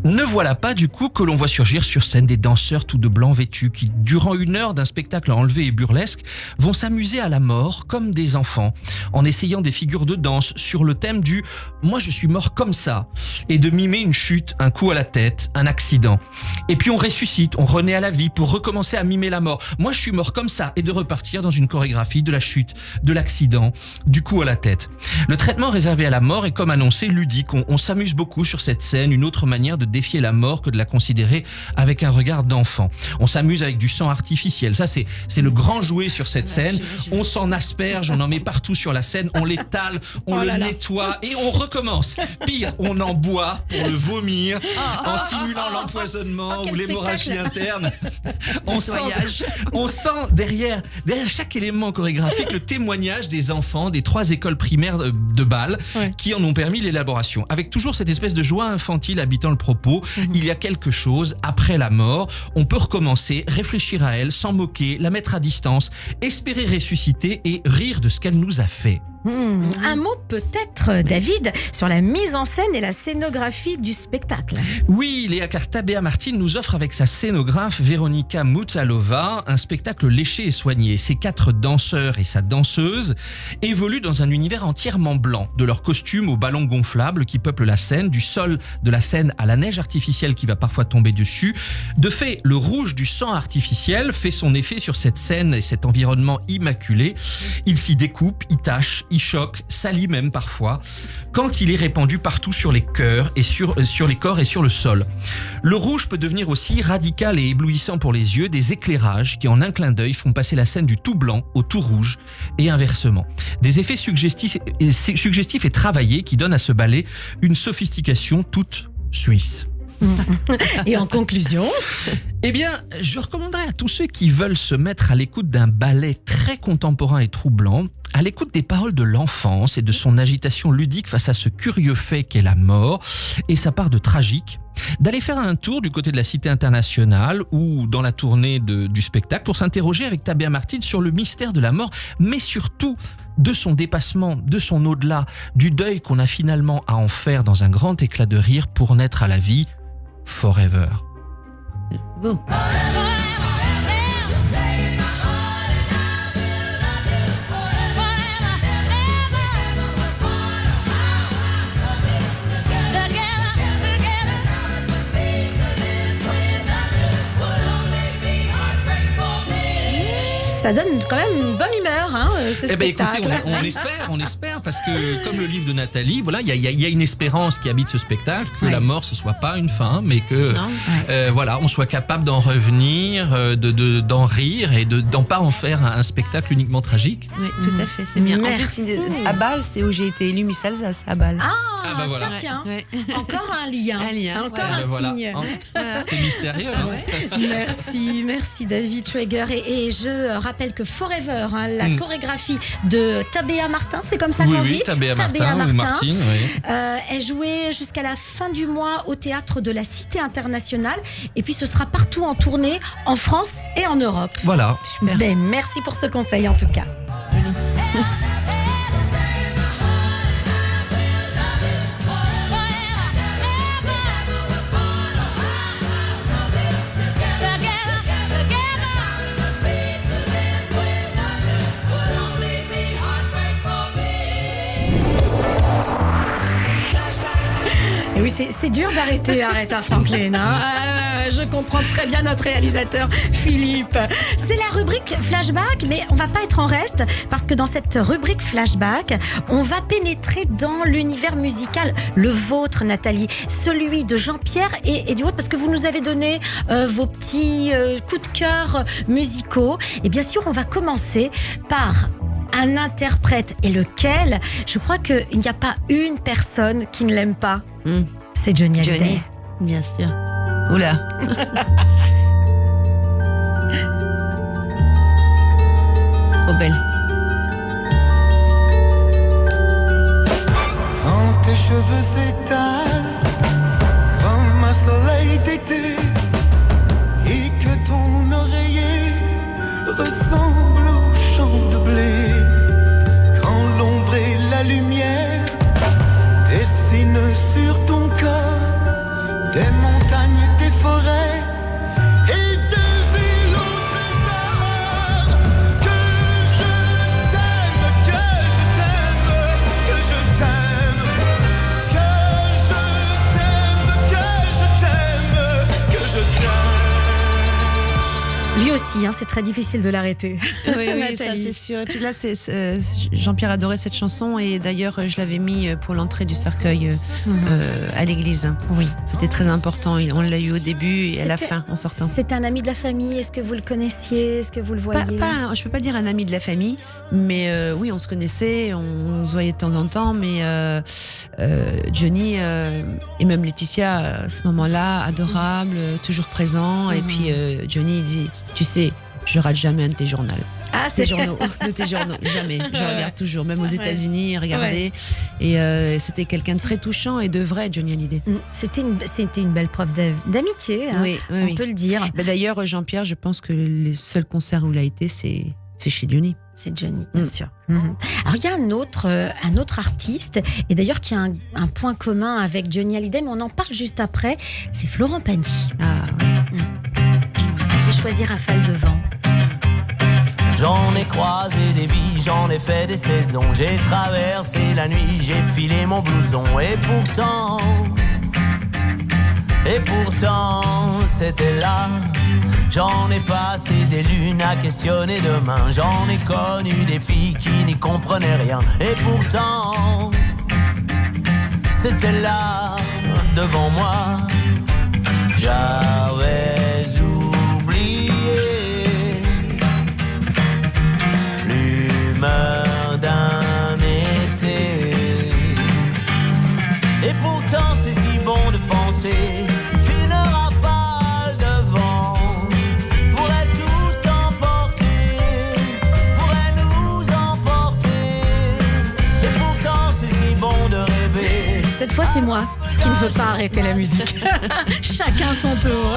Ne voilà pas du coup que l'on voit surgir sur scène des danseurs tout de blanc vêtus qui, durant une heure d'un spectacle enlevé et burlesque, vont s'amuser à la mort comme des enfants, en essayant des figures de danse sur le thème du « moi je suis mort comme ça » et de mimer une chute, un coup à la tête, un accident. Et puis on ressuscite, on renaît à la vie pour recommencer à mimer la mort. Moi je suis mort comme ça, et de repartir dans une chorégraphie de la chute, de l'accident, du coup à la tête. Le traitement réservé à la mort est comme annoncé ludique. On s'amuse beaucoup sur cette scène, une autre manière de défier la mort que de la considérer avec un regard d'enfant. On s'amuse avec du sang artificiel. Ça, c'est le grand jouet sur cette scène. On s'en asperge, on en met partout sur la scène, on l'étale, on le nettoie et on recommence. Pire, on en boit pour le vomir en simulant l'empoisonnement ou l'hémorragie interne. On sent derrière chaque élément chorégraphique le témoignage des enfants des 3 écoles primaires de Bâle qui en ont permis l'élaboration. Avec toujours cette espèce de joie infantile habitant le propos, il y a quelque chose après la mort. On peut recommencer, réfléchir à elle, s'en moquer, la mettre à distance, espérer ressusciter et rire de ce qu'elle nous a fait. Un mot peut-être, David, sur la mise en scène et la scénographie du spectacle. Oui, Léa, car Tabea Martin nous offre avec sa scénographe Véronika Mutalova un spectacle léché et soigné. Ces 4 danseurs et sa danseuse évoluent dans un univers entièrement blanc, de leurs costumes aux ballons gonflables qui peuplent la scène, du sol de la scène à la neige artificielle qui va parfois tomber dessus. De fait, le rouge du sang artificiel fait son effet sur cette scène et cet environnement immaculé. Il s'y découpe, y tâche, il choque, salit même parfois, quand il est répandu partout sur les cœurs et sur les corps et sur le sol. Le rouge peut devenir aussi radical et éblouissant pour les yeux, des éclairages qui en un clin d'œil font passer la scène du tout blanc au tout rouge et inversement. Des effets suggestifs et travaillés qui donnent à ce ballet une sophistication toute suisse. Et en conclusion, eh bien, je recommanderais à tous ceux qui veulent se mettre à l'écoute d'un ballet très contemporain et troublant, à l'écoute des paroles de l'enfance et de son agitation ludique face à ce curieux fait qu'est la mort et sa part de tragique, d'aller faire un tour du côté de la Cité internationale ou dans la tournée du spectacle pour s'interroger avec Tabea Martin sur le mystère de la mort, mais surtout de son dépassement, de son au-delà, du deuil qu'on a finalement à en faire dans un grand éclat de rire pour naître à la vie forever. Beau. ça donne quand même une bonne humeur, hein, ce spectacle. Écoutez, on espère, parce que comme le livre de Nathalie, voilà, il y a une espérance qui habite ce spectacle, que la mort ce soit pas une fin, mais que voilà, on soit capable d'en revenir, d'en rire et d'en pas en faire un spectacle uniquement tragique. Oui, tout à fait, c'est bien. Merci. En plus, à Bâle, c'est où j'ai été élue Miss Alsace, à Bâle. Ah, voilà. tiens. Encore un lien. Encore un signe. C'est mystérieux. Hein. Merci David Schweger. Et je rappelle que Forever, la chorégraphie de Tabea Martin, c'est comme ça qu'on dit. Oui, Tabea Martin ou Martine, oui. Est jouée jusqu'à la fin du mois au théâtre de la Cité internationale. Et puis ce sera partout en tournée, en France et en Europe. Voilà. Ben, merci pour ce conseil en tout cas. Et oui, c'est dur d'arrêter Aretha Franklin. Hein. Je comprends très bien notre réalisateur Philippe. C'est la rubrique Flashback, mais on va pas être en reste parce que dans cette rubrique Flashback, on va pénétrer dans l'univers musical, le vôtre, Nathalie, celui de Jean-Pierre et du vôtre, parce que vous nous avez donné vos petits coups de cœur musicaux. Et bien sûr, on va commencer par un interprète, et lequel, je crois qu'il n'y a pas une personne qui ne l'aime pas. C'est Johnny Hallyday. Bien sûr. Oula. Oh belle. Quand tes cheveux s'étalent comme un soleil d'été et que ton oreiller ressemble au champ de blé, quand l'ombre et la lumière dessinent sur ton corps des montagnes, des forêts et des îles au trésor. Que je t'aime, que je t'aime, que je t'aime, que je t'aime, que je t'aime, que je t'aime. Lui aussi, hein, c'est très difficile de l'arrêter. Oui, ça c'est sûr. Et puis là, Jean-Pierre adorait cette chanson et d'ailleurs, je l'avais mis pour l'entrée du cercueil à l'église. Oui. C'était très important. On l'a eu au début et à la fin, en sortant. C'est un ami de la famille. Est-ce que vous le connaissiez? Est-ce que vous le voyez? Je peux pas dire un ami de la famille, mais oui, on se connaissait, on se voyait de temps en temps. Mais Johnny et même Laetitia, à ce moment-là, adorable, toujours présent. Et puis Johnny dit, tu sais, je rate jamais un de tes journaux. Ah, c'est de tes journaux, jamais. Je regarde toujours, même aux États-Unis, regarder. Et c'était quelqu'un de très touchant et de vrai, Johnny Hallyday. C'était une belle preuve d'amitié, hein, on peut le dire. D'ailleurs, Jean-Pierre, je pense que les seuls concerts où il a été, c'est chez Johnny. C'est Johnny, bien sûr. Alors, il y a un autre artiste, et d'ailleurs qui a un point commun avec Johnny Hallyday, mais on en parle juste après, c'est Florent Pagny. J'ai choisi Rafale de vent. J'en ai croisé des vies, j'en ai fait des saisons. J'ai traversé la nuit, j'ai filé mon blouson. Et pourtant, c'était là. J'en ai passé des lunes à questionner demain. J'en ai connu des filles qui n'y comprenaient rien. Et pourtant, c'était là, devant moi. J'avais oublié l'humeur d'un été. Et pourtant c'est si bon de penser qu'une rafale de vent pourrait tout emporter, pourrait nous emporter. Et pourtant c'est si bon de rêver. Cette fois c'est moi qui ne veut pas arrêter la musique. Chacun son tour.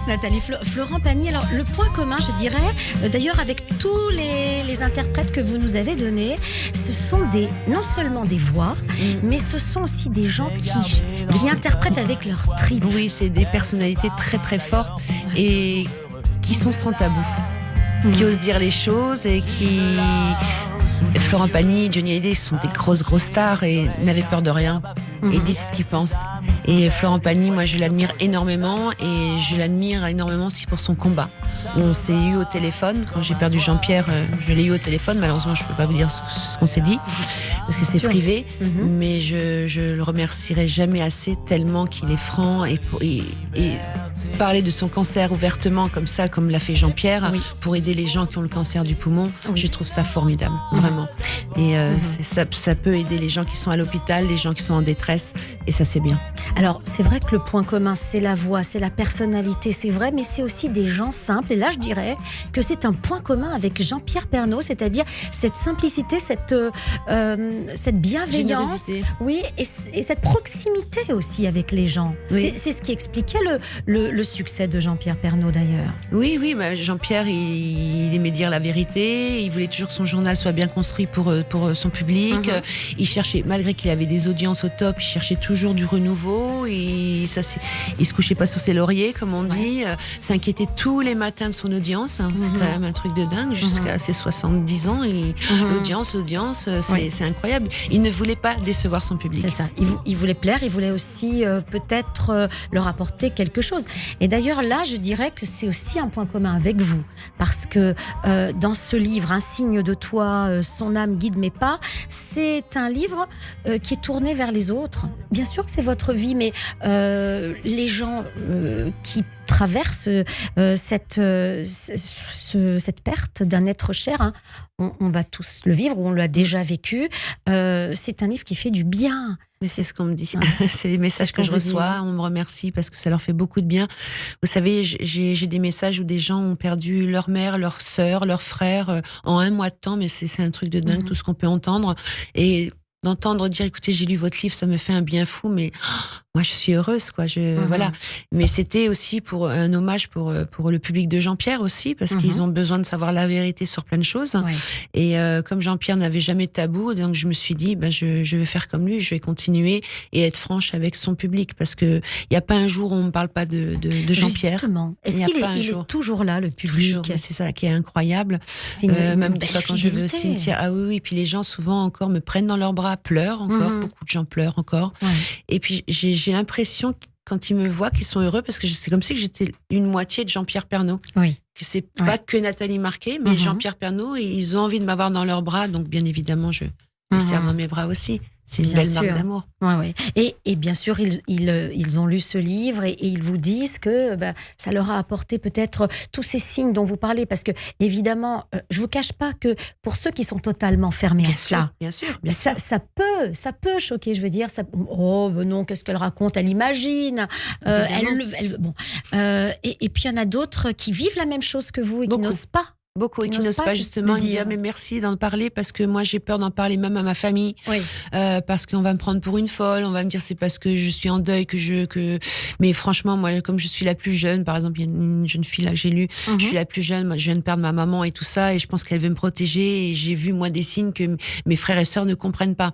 Nathalie, Florent Pagny, alors le point commun, je dirais, d'ailleurs avec tous les interprètes que vous nous avez donnés, ce sont non seulement des voix, mais ce sont aussi des gens qui interprètent avec leur trip. Oui, c'est des personnalités très très fortes et qui sont sans tabou, qui osent dire les choses et qui... Florent Pagny, Johnny Hallyday sont des grosses stars et n'avaient peur de rien et disent ce qu'ils pensent. Et Florent Pagny, moi je l'admire énormément et je l'admire énormément aussi pour son combat. On s'est eu au téléphone, quand j'ai perdu Jean-Pierre, je l'ai eu au téléphone, malheureusement je peux pas vous dire ce qu'on s'est dit parce que c'est privé, mais je le remercierai jamais assez tellement qu'il est franc et parler de son cancer ouvertement comme ça, comme l'a fait Jean-Pierre, pour aider les gens qui ont le cancer du poumon, je trouve ça formidable, vraiment. Et ça peut aider les gens qui sont à l'hôpital, les gens qui sont en détresse, et ça c'est bien. Alors c'est vrai que le point commun c'est la voix, c'est la personnalité, c'est vrai, mais c'est aussi des gens simples. Et là je dirais que c'est un point commun avec Jean-Pierre Pernaut, c'est-à-dire cette simplicité, cette bienveillance, oui, et cette proximité aussi avec les gens. Oui. C'est ce qui expliquait le succès de Jean-Pierre Pernaut d'ailleurs. Oui, Jean-Pierre il aimait dire la vérité, il voulait toujours que son journal soit bien construit pour son public. Il cherchait, malgré qu'il avait des audiences au top, il cherchait toujours du renouveau et il se couchait pas sur ses lauriers comme on dit, s'inquiétait tous les matins de son audience, c'est quand même un truc de dingue jusqu'à ses 70 ans et l'audience c'est incroyable. Il ne voulait pas décevoir son public. C'est ça, il voulait plaire, il voulait aussi peut-être leur apporter quelque chose. Et d'ailleurs là je dirais que c'est aussi un point commun avec vous, parce que dans ce livre Un signe de toi, son âme guide mes pas, c'est un livre qui est tourné vers les autres. Bien sûr que c'est votre vie, mais les gens qui traversent cette perte d'un être cher, hein, on va tous le vivre, ou on l'a déjà vécu. C'est un livre qui fait du bien. Mais c'est ce qu'on me dit. C'est les messages que je reçois. On me remercie parce que ça leur fait beaucoup de bien. Vous savez, j'ai des messages où des gens ont perdu leur mère, leur sœur, leur frère en un mois de temps. Mais c'est un truc de dingue, tout ce qu'on peut entendre. Et d'entendre dire, écoutez, j'ai lu votre livre, ça me fait un bien fou, mais moi je suis heureuse, quoi. Voilà. Mais c'était aussi pour un hommage pour le public de Jean-Pierre aussi, parce qu'ils ont besoin de savoir la vérité sur plein de choses. Et comme Jean-Pierre n'avait jamais de tabou, donc je me suis dit, je vais faire comme lui, je vais continuer et être franche avec son public, parce que il y a pas un jour où on ne parle pas de Jean-Pierre. Justement. Est-ce qu'il est toujours là, le public? Toujours. C'est ça qui est incroyable. C'est même quand je vais au cimetière, oui. Puis les gens souvent encore me prennent dans leurs bras, pleurent encore, beaucoup de gens pleurent encore. Et puis j'ai l'impression quand ils me voient, qu'ils sont heureux, parce que c'est comme si j'étais une moitié de Jean-Pierre Pernaut. Oui. Que c'est pas que Nathalie Marquet, mais Jean-Pierre Pernaut, et ils ont envie de m'avoir dans leurs bras, donc bien évidemment, je les serre dans mes bras aussi. C'est une belle marque d'amour. Ouais. Et bien sûr, ils ont lu ce livre et ils vous disent que ça leur a apporté peut-être tous ces signes dont vous parlez. Parce que, évidemment, je ne vous cache pas que pour ceux qui sont totalement fermés à cela, bien sûr. Ça peut choquer, je veux dire. Non, qu'est-ce qu'elle raconte? Elle imagine. Et puis, il y en a d'autres qui vivent la même chose que vous et qui n'osent pas. Beaucoup, et qui n'osent pas justement dire mais merci d'en parler, parce que moi j'ai peur d'en parler même à ma famille, parce qu'on va me prendre pour une folle, on va me dire c'est parce que je suis en deuil mais franchement moi, comme je suis la plus jeune, par exemple il y a une jeune fille là que j'ai lue, je suis la plus jeune, moi, je viens de perdre ma maman et tout ça, et je pense qu'elle veut me protéger, et j'ai vu moi des signes que mes frères et sœurs ne comprennent pas,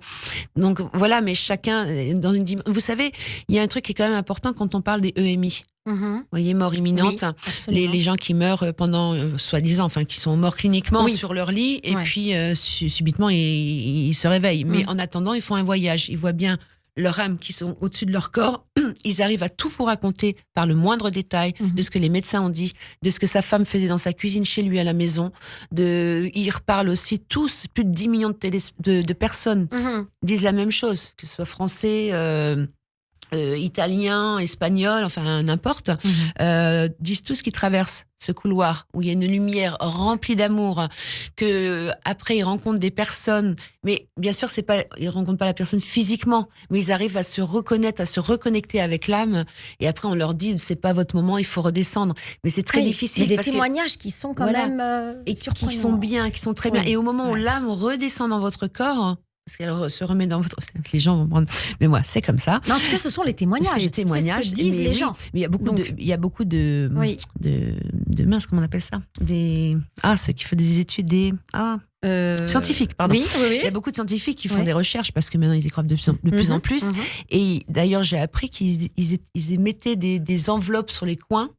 donc voilà, mais chacun dans vous savez, il y a un truc qui est quand même important quand on parle des EMI. Vous voyez, mort imminente, les gens qui meurent pendant, soi-disant, enfin qui sont morts cliniquement sur leur lit, et puis subitement ils se réveillent. Mais en attendant, ils font un voyage. Ils voient bien leur âme qui sont au-dessus de leur corps. Ils arrivent à tout vous raconter par le moindre détail de ce que les médecins ont dit, de ce que sa femme faisait dans sa cuisine chez lui à la maison. Ils reparlent aussi tous, plus de 10 millions de personnes disent la même chose, que ce soit français, italien, espagnol, enfin n'importe, disent tous qu'ils traversent ce couloir où il y a une lumière remplie d'amour, que après ils rencontrent des personnes, mais bien sûr ils rencontrent pas la personne physiquement, mais ils arrivent à se reconnaître, à se reconnecter avec l'âme, et après on leur dit c'est pas votre moment, il faut redescendre, mais c'est très difficile. Il y a des témoignages qui sont quand même et qui sont bien, qui sont très bien, et au moment où l'âme redescend dans votre corps, parce qu'elle se remet dans votre... Les gens vont prendre... Mais moi, c'est comme ça. Mais en tout cas, ce sont les témoignages. C'est les témoignages. C'est ce que disent les gens. Mais il y a beaucoup de mince, comment on appelle ça? Ceux qui font des études, scientifiques, pardon. Oui. Il y a beaucoup de scientifiques qui font des recherches, parce que maintenant, ils y croient de plus en plus. Et d'ailleurs, j'ai appris qu'ils mettaient des enveloppes sur les coins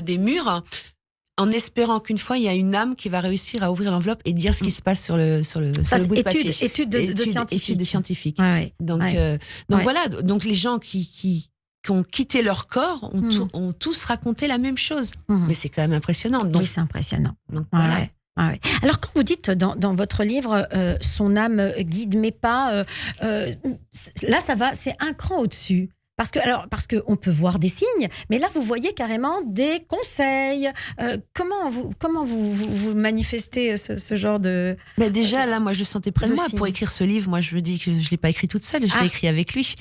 des murs, en espérant qu'une fois, il y a une âme qui va réussir à ouvrir l'enveloppe et dire ce qui se passe sur le bout de papier. Études de scientifiques. Donc voilà, donc les gens qui ont quitté leur corps ont tous raconté la même chose. Mais c'est quand même impressionnant. Donc, oui, c'est impressionnant. Donc, voilà. Alors quand vous dites dans votre livre son âme guide mes pas, là ça va, c'est un cran au-dessus. Parce que on peut voir des signes, mais là vous voyez carrément des conseils. Comment vous manifestez ce genre de... Déjà là, moi je le sentais près de moi pour écrire ce livre. Moi je me dis que je l'ai pas écrit toute seule, je l'ai écrit avec lui.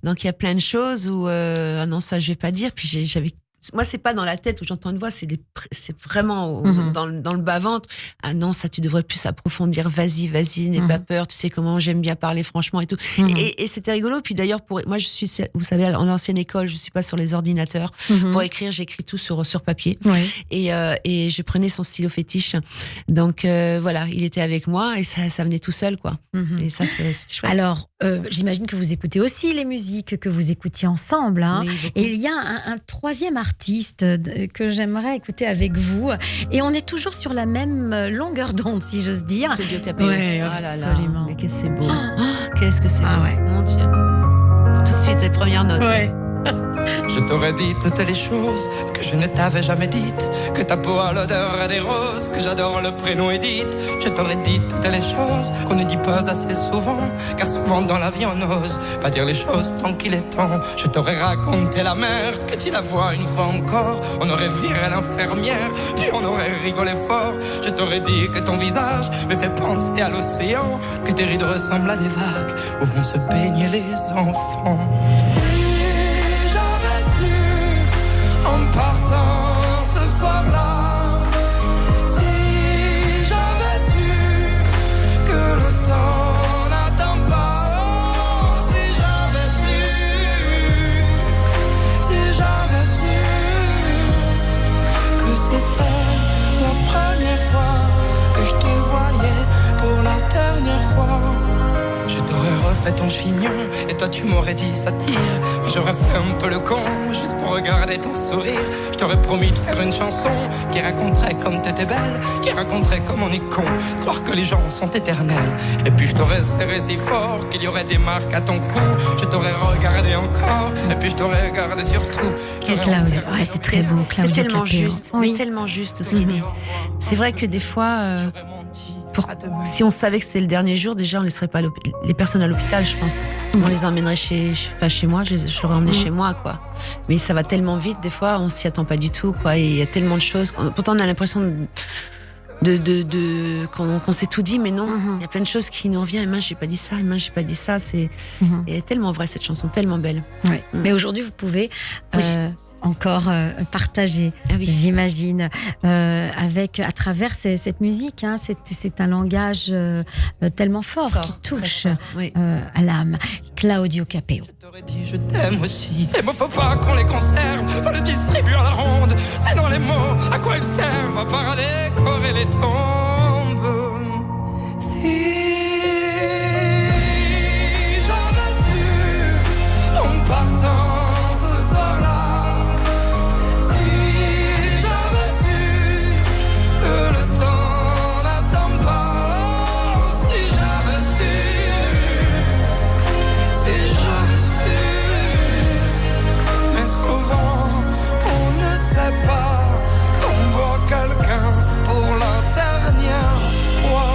Donc il y a plein de choses où non, ça je vais pas dire. Puis j'avais... Moi, c'est pas dans la tête où j'entends une voix, c'est vraiment dans le bas-ventre. Ah non, ça, tu devrais plus approfondir. Vas-y, n'aie pas peur. Tu sais comment j'aime bien parler franchement et tout. Et c'était rigolo. Puis d'ailleurs, moi, je suis, vous savez, en l'ancienne école, je suis pas sur les ordinateurs. Pour écrire, j'écris tout sur papier. Et je prenais son stylo fétiche. Donc, voilà, il était avec moi et ça venait tout seul, quoi. Et ça, c'était chouette. Alors, j'imagine que vous écoutez aussi les musiques que vous écoutiez ensemble. Hein. Oui, et il y a un troisième artiste que j'aimerais écouter avec vous. Et on est toujours sur la même longueur d'onde, si j'ose dire. Claudio Capéo. Oui, absolument. Mais qu'est-ce que c'est beau. Qu'est-ce que c'est beau. Mon Dieu. Tout de suite, les premières notes. Je t'aurais dit toutes les choses que je ne t'avais jamais dites, que ta peau a l'odeur des roses, que j'adore le prénom Edith. Je t'aurais dit toutes les choses qu'on ne dit pas assez souvent, car souvent dans la vie on n'ose pas dire les choses tant qu'il est temps. Je t'aurais raconté la mer, que tu la vois une fois encore. On aurait viré l'infirmière, puis on aurait rigolé fort. Je t'aurais dit que ton visage me fait penser à l'océan, que tes rides ressemblent à des vagues où vont se baigner les enfants. En partant ce soir-là, si j'avais su que le temps n'attend pas, oh, si j'avais su que c'était la première fois que je te voyais pour la dernière fois, je t'aurais refait fait ton chignon. Et toi tu m'aurais dit ça tire. J'aurais fait un peu le con, juste pour regarder ton sourire. Je t'aurais promis de faire une chanson qui raconterait comme t'étais belle, qui raconterait comme on est con, croire que les gens sont éternels. Et puis je t'aurais serré si fort qu'il y aurait des marques à ton cou. Je t'aurais regardé encore, et puis je t'aurais regardé surtout. Ouais, c'est très beau, Claudio C'est tellement Capéo. juste, mais tellement juste tout ce qu'il dit. C'est vrai que des fois, si on savait que c'était le dernier jour, déjà on laisserait pas les personnes à l'hôpital, je pense. On les emmènerait chez moi, je l'aurais emmené chez moi, quoi. Mais ça va tellement vite, des fois, on s'y attend pas du tout, quoi. Et il y a tellement de choses. Pourtant, on a l'impression qu'on s'est tout dit, mais non. Il y a plein de choses qui nous reviennent. J'ai pas dit ça, j'ai pas dit ça. C'est elle est tellement vraie, cette chanson, tellement belle. Ouais. Mais aujourd'hui, vous pouvez encore partager, j'imagine, à travers cette musique. Hein, c'est un langage tellement fort qui touche à l'âme. Claudio Capéo. Je t'aime aussi. Les mots, faut pas qu'on les conserve, faut les distribuer à la ronde. Sinon les mots, à quoi ils servent? À part à décorer les tombes. Si j'avais su en partant ce soir-là, si j'avais su que le temps n'attend pas, si j'avais su, mais souvent on ne sait pas qu'on voit quelqu'un pour la dernière fois.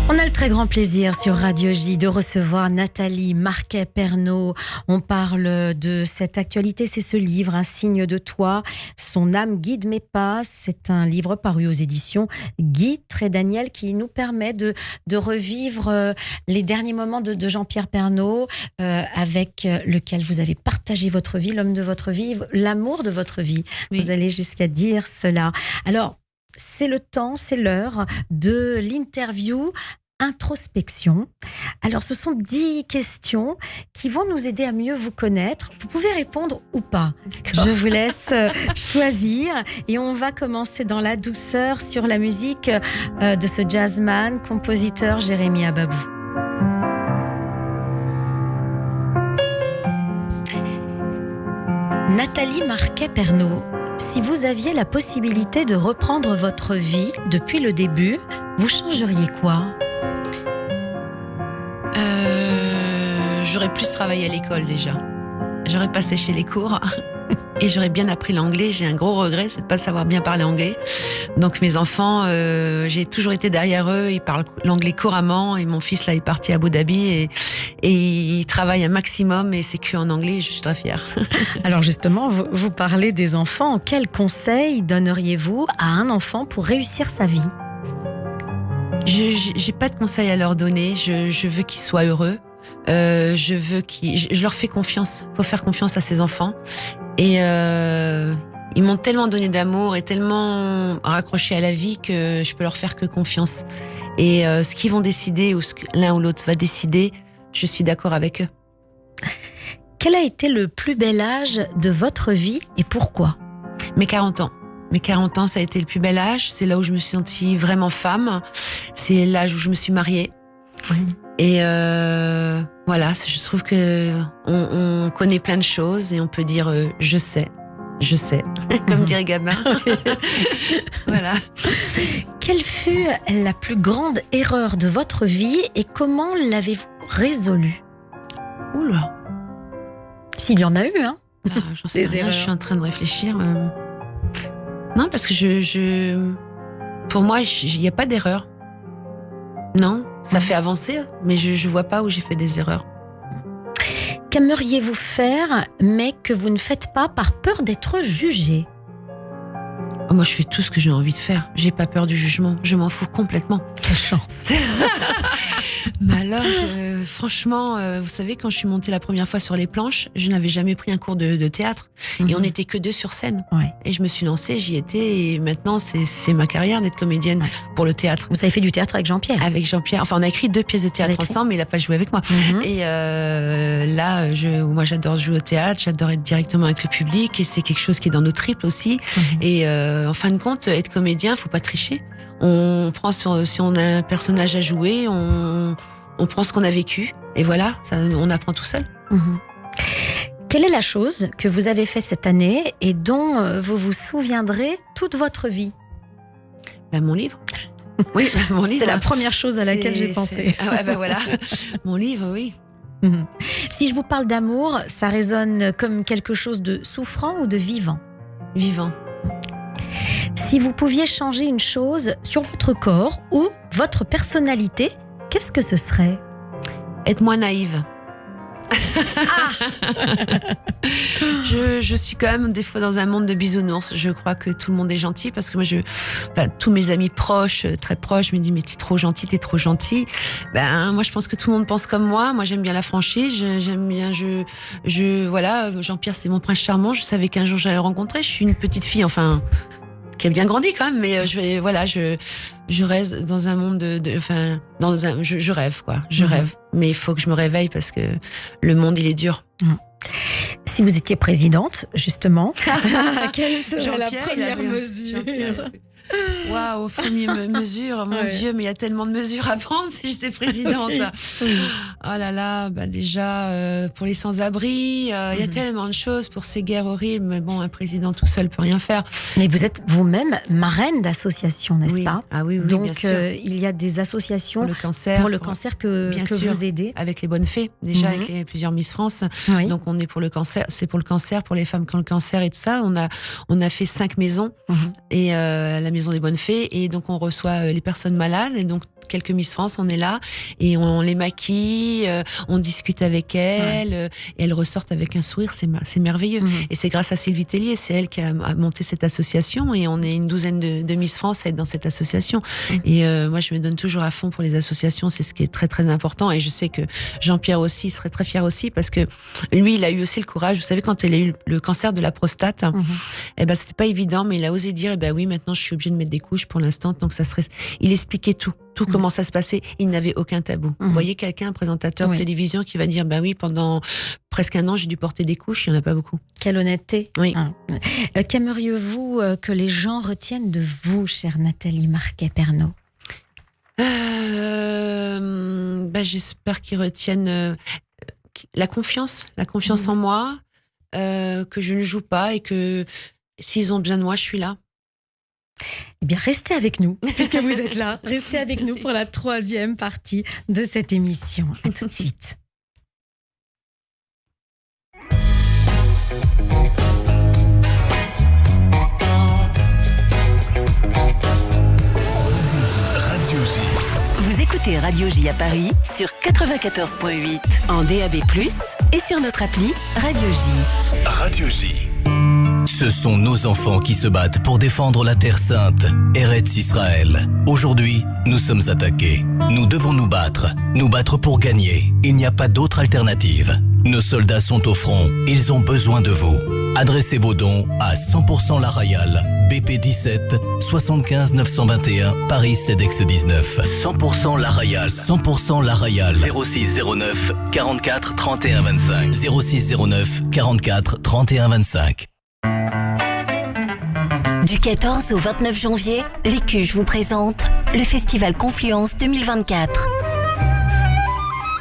On a le très grand plaisir sur Radio J de recevoir Nathalie Marquet-Pernaut. On parle de cette actualité, c'est ce livre, Un signe de toi. Son âme guide mes pas. C'est un livre paru aux éditions Guy Trédaniel qui nous permet de revivre les derniers moments de Jean-Pierre Pernaut, avec lequel vous avez partagé votre vie, l'homme de votre vie, l'amour de votre vie. Oui. Vous allez jusqu'à dire cela. Alors, c'est le temps, c'est l'heure de l'interview introspection. Alors, ce sont 10 questions qui vont nous aider à mieux vous connaître. Vous pouvez répondre ou pas. Je vous laisse choisir et on va commencer dans la douceur sur la musique de ce jazzman, compositeur Jérémy Ababou. Nathalie Marquet-Pernaut, si vous aviez la possibilité de reprendre votre vie depuis le début, vous changeriez quoi ? J'aurais plus travaillé à l'école déjà. J'aurais pas séché les cours et j'aurais bien appris l'anglais. J'ai un gros regret, c'est de pas savoir bien parler anglais. Donc mes enfants, j'ai toujours été derrière eux. Ils parlent l'anglais couramment et mon fils là est parti à Abu Dhabi et il travaille un maximum et c'est que en anglais. Je suis très fière. Alors justement, vous parlez des enfants. Quels conseils donneriez-vous à un enfant pour réussir sa vie ? J'ai pas de conseils à leur donner. Je veux qu'ils soient heureux. Je leur fais confiance. Faut faire confiance à ses enfants. Et ils m'ont tellement donné d'amour et tellement raccroché à la vie que je peux leur faire que confiance. Et ce qu'ils vont décider ou ce que l'un ou l'autre va décider, je suis d'accord avec eux. Quel a été le plus bel âge de votre vie et pourquoi ? Mes 40 ans. Mes 40 ans, ça a été le plus bel âge. C'est là où je me suis sentie vraiment femme. C'est l'âge où je me suis mariée. Et voilà, je trouve que on connaît plein de choses et on peut dire je sais, comme dirait Gabin. Voilà. Quelle fut la plus grande erreur de votre vie et comment l'avez-vous résolue ? Oula. S'il y en a eu, hein. J'en sais rien, je suis en train de réfléchir. Non, parce que pour moi, il n'y a pas d'erreur. Non, ça fait avancer, mais je vois pas où j'ai fait des erreurs. Qu'aimeriez-vous faire, mais que vous ne faites pas par peur d'être jugé ? Moi, je fais tout ce que j'ai envie de faire. J'ai pas peur du jugement. Je m'en fous complètement. Quelle chance. Mais alors, franchement, vous savez, quand je suis montée la première fois sur les planches, je n'avais jamais pris un cours de théâtre. Et on n'était que 2 sur scène. Ouais. Et je me suis lancée, j'y étais. Et maintenant, c'est ma carrière d'être comédienne pour le théâtre. Vous avez fait du théâtre avec Jean-Pierre ? Avec Jean-Pierre. Enfin, on a écrit 2 pièces de théâtre ensemble, mais il n'a pas joué avec moi. Et là, moi, j'adore jouer au théâtre, j'adore être directement avec le public. Et c'est quelque chose qui est dans nos tripes aussi. Et en fin de compte, être comédien, faut pas tricher. On prend si on a un personnage à jouer, on on prend ce qu'on a vécu et voilà, ça, on apprend tout seul. Quelle est la chose que vous avez faite cette année et dont vous vous souviendrez toute votre vie? Mon livre. Oui, mon livre. C'est la première chose à laquelle j'ai pensé. Ah ouais, voilà. Mon livre, oui. Si je vous parle d'amour, ça résonne comme quelque chose de souffrant ou de vivant? Vivant. Si vous pouviez changer une chose sur votre corps ou votre personnalité, qu'est-ce que ce serait? Être moins naïve. Je suis quand même des fois dans un monde de bisounours. Je crois que tout le monde est gentil parce que moi, tous mes amis proches, très proches, me disent mais t'es trop gentil. Moi, je pense que tout le monde pense comme moi. Moi, j'aime bien la franchise. J'aime bien. Voilà. Jean-Pierre, c'était mon prince charmant. Je savais qu'un jour j'allais le rencontrer. Je suis une petite fille, enfin, qui a bien grandi quand même. Mais je reste dans un monde je rêve quoi. Je rêve. Mais il faut que je me réveille parce que le monde il est dur. Si vous étiez présidente, justement, quelle serait la première mesure? Waouh, première mesure, mon Dieu, mais il y a tellement de mesures à prendre si j'étais présidente. Oh là là, déjà pour les sans-abri, il y a tellement de choses pour ces guerres horribles, mais bon, un président tout seul peut rien faire. Mais vous êtes vous-même marraine d'associations, n'est-ce pas? Ah oui, donc bien sûr. Il y a des associations pour le cancer que sûr, vous aidez. Avec les bonnes fées, déjà avec plusieurs Miss France. Oui. Donc on est pour le cancer, c'est pour le cancer, pour les femmes qui ont le cancer et tout ça. On a fait 5 maisons et la maison des bonnes fées, et donc on reçoit les personnes malades, et donc quelques Miss France, on est là et on les maquille, on discute avec elles, et elles ressortent avec un sourire, c'est merveilleux. Et c'est grâce à Sylvie Tellier, c'est elle qui a monté cette association, et on est une douzaine de Miss France à être dans cette association. Et moi je me donne toujours à fond pour les associations, c'est ce qui est très très important, et je sais que Jean-Pierre aussi serait très fier aussi, parce que lui il a eu aussi le courage, vous savez, quand il a eu le cancer de la prostate, c'était pas évident, mais il a osé dire oui, maintenant je suis obligé de mettre des couches pour l'instant, donc ça serait... Il expliquait tout comment ça se passait, il n'avait aucun tabou. Vous voyez quelqu'un, un présentateur de télévision qui va dire oui, pendant presque un an j'ai dû porter des couches, il n'y en a pas beaucoup. Quelle honnêteté. Oui. Qu'aimeriez-vous que les gens retiennent de vous, chère Nathalie Marquet-Pernot? J'espère qu'ils retiennent la confiance en moi, que je ne joue pas, et que s'ils ont besoin de moi, je suis là. Eh bien, restez avec nous, puisque vous êtes là. Restez avec nous pour la 3e partie de cette émission. À tout de suite. Radio J. Vous écoutez Radio J à Paris sur 94.8 en DAB+, et sur notre appli Radio J. Radio J. Ce sont nos enfants qui se battent pour défendre la Terre Sainte, Eretz Israël. Aujourd'hui, nous sommes attaqués. Nous devons nous battre pour gagner. Il n'y a pas d'autre alternative. Nos soldats sont au front, ils ont besoin de vous. Adressez vos dons à 100% La Royale, BP 17 75 921 Paris CEDEX 19. 100% La Royale. 100% La Royale. 06 09 44 31 25. 06 09 44 31 25. Du 14 au 29 janvier, l'Écuche vous présente le Festival Confluence 2024.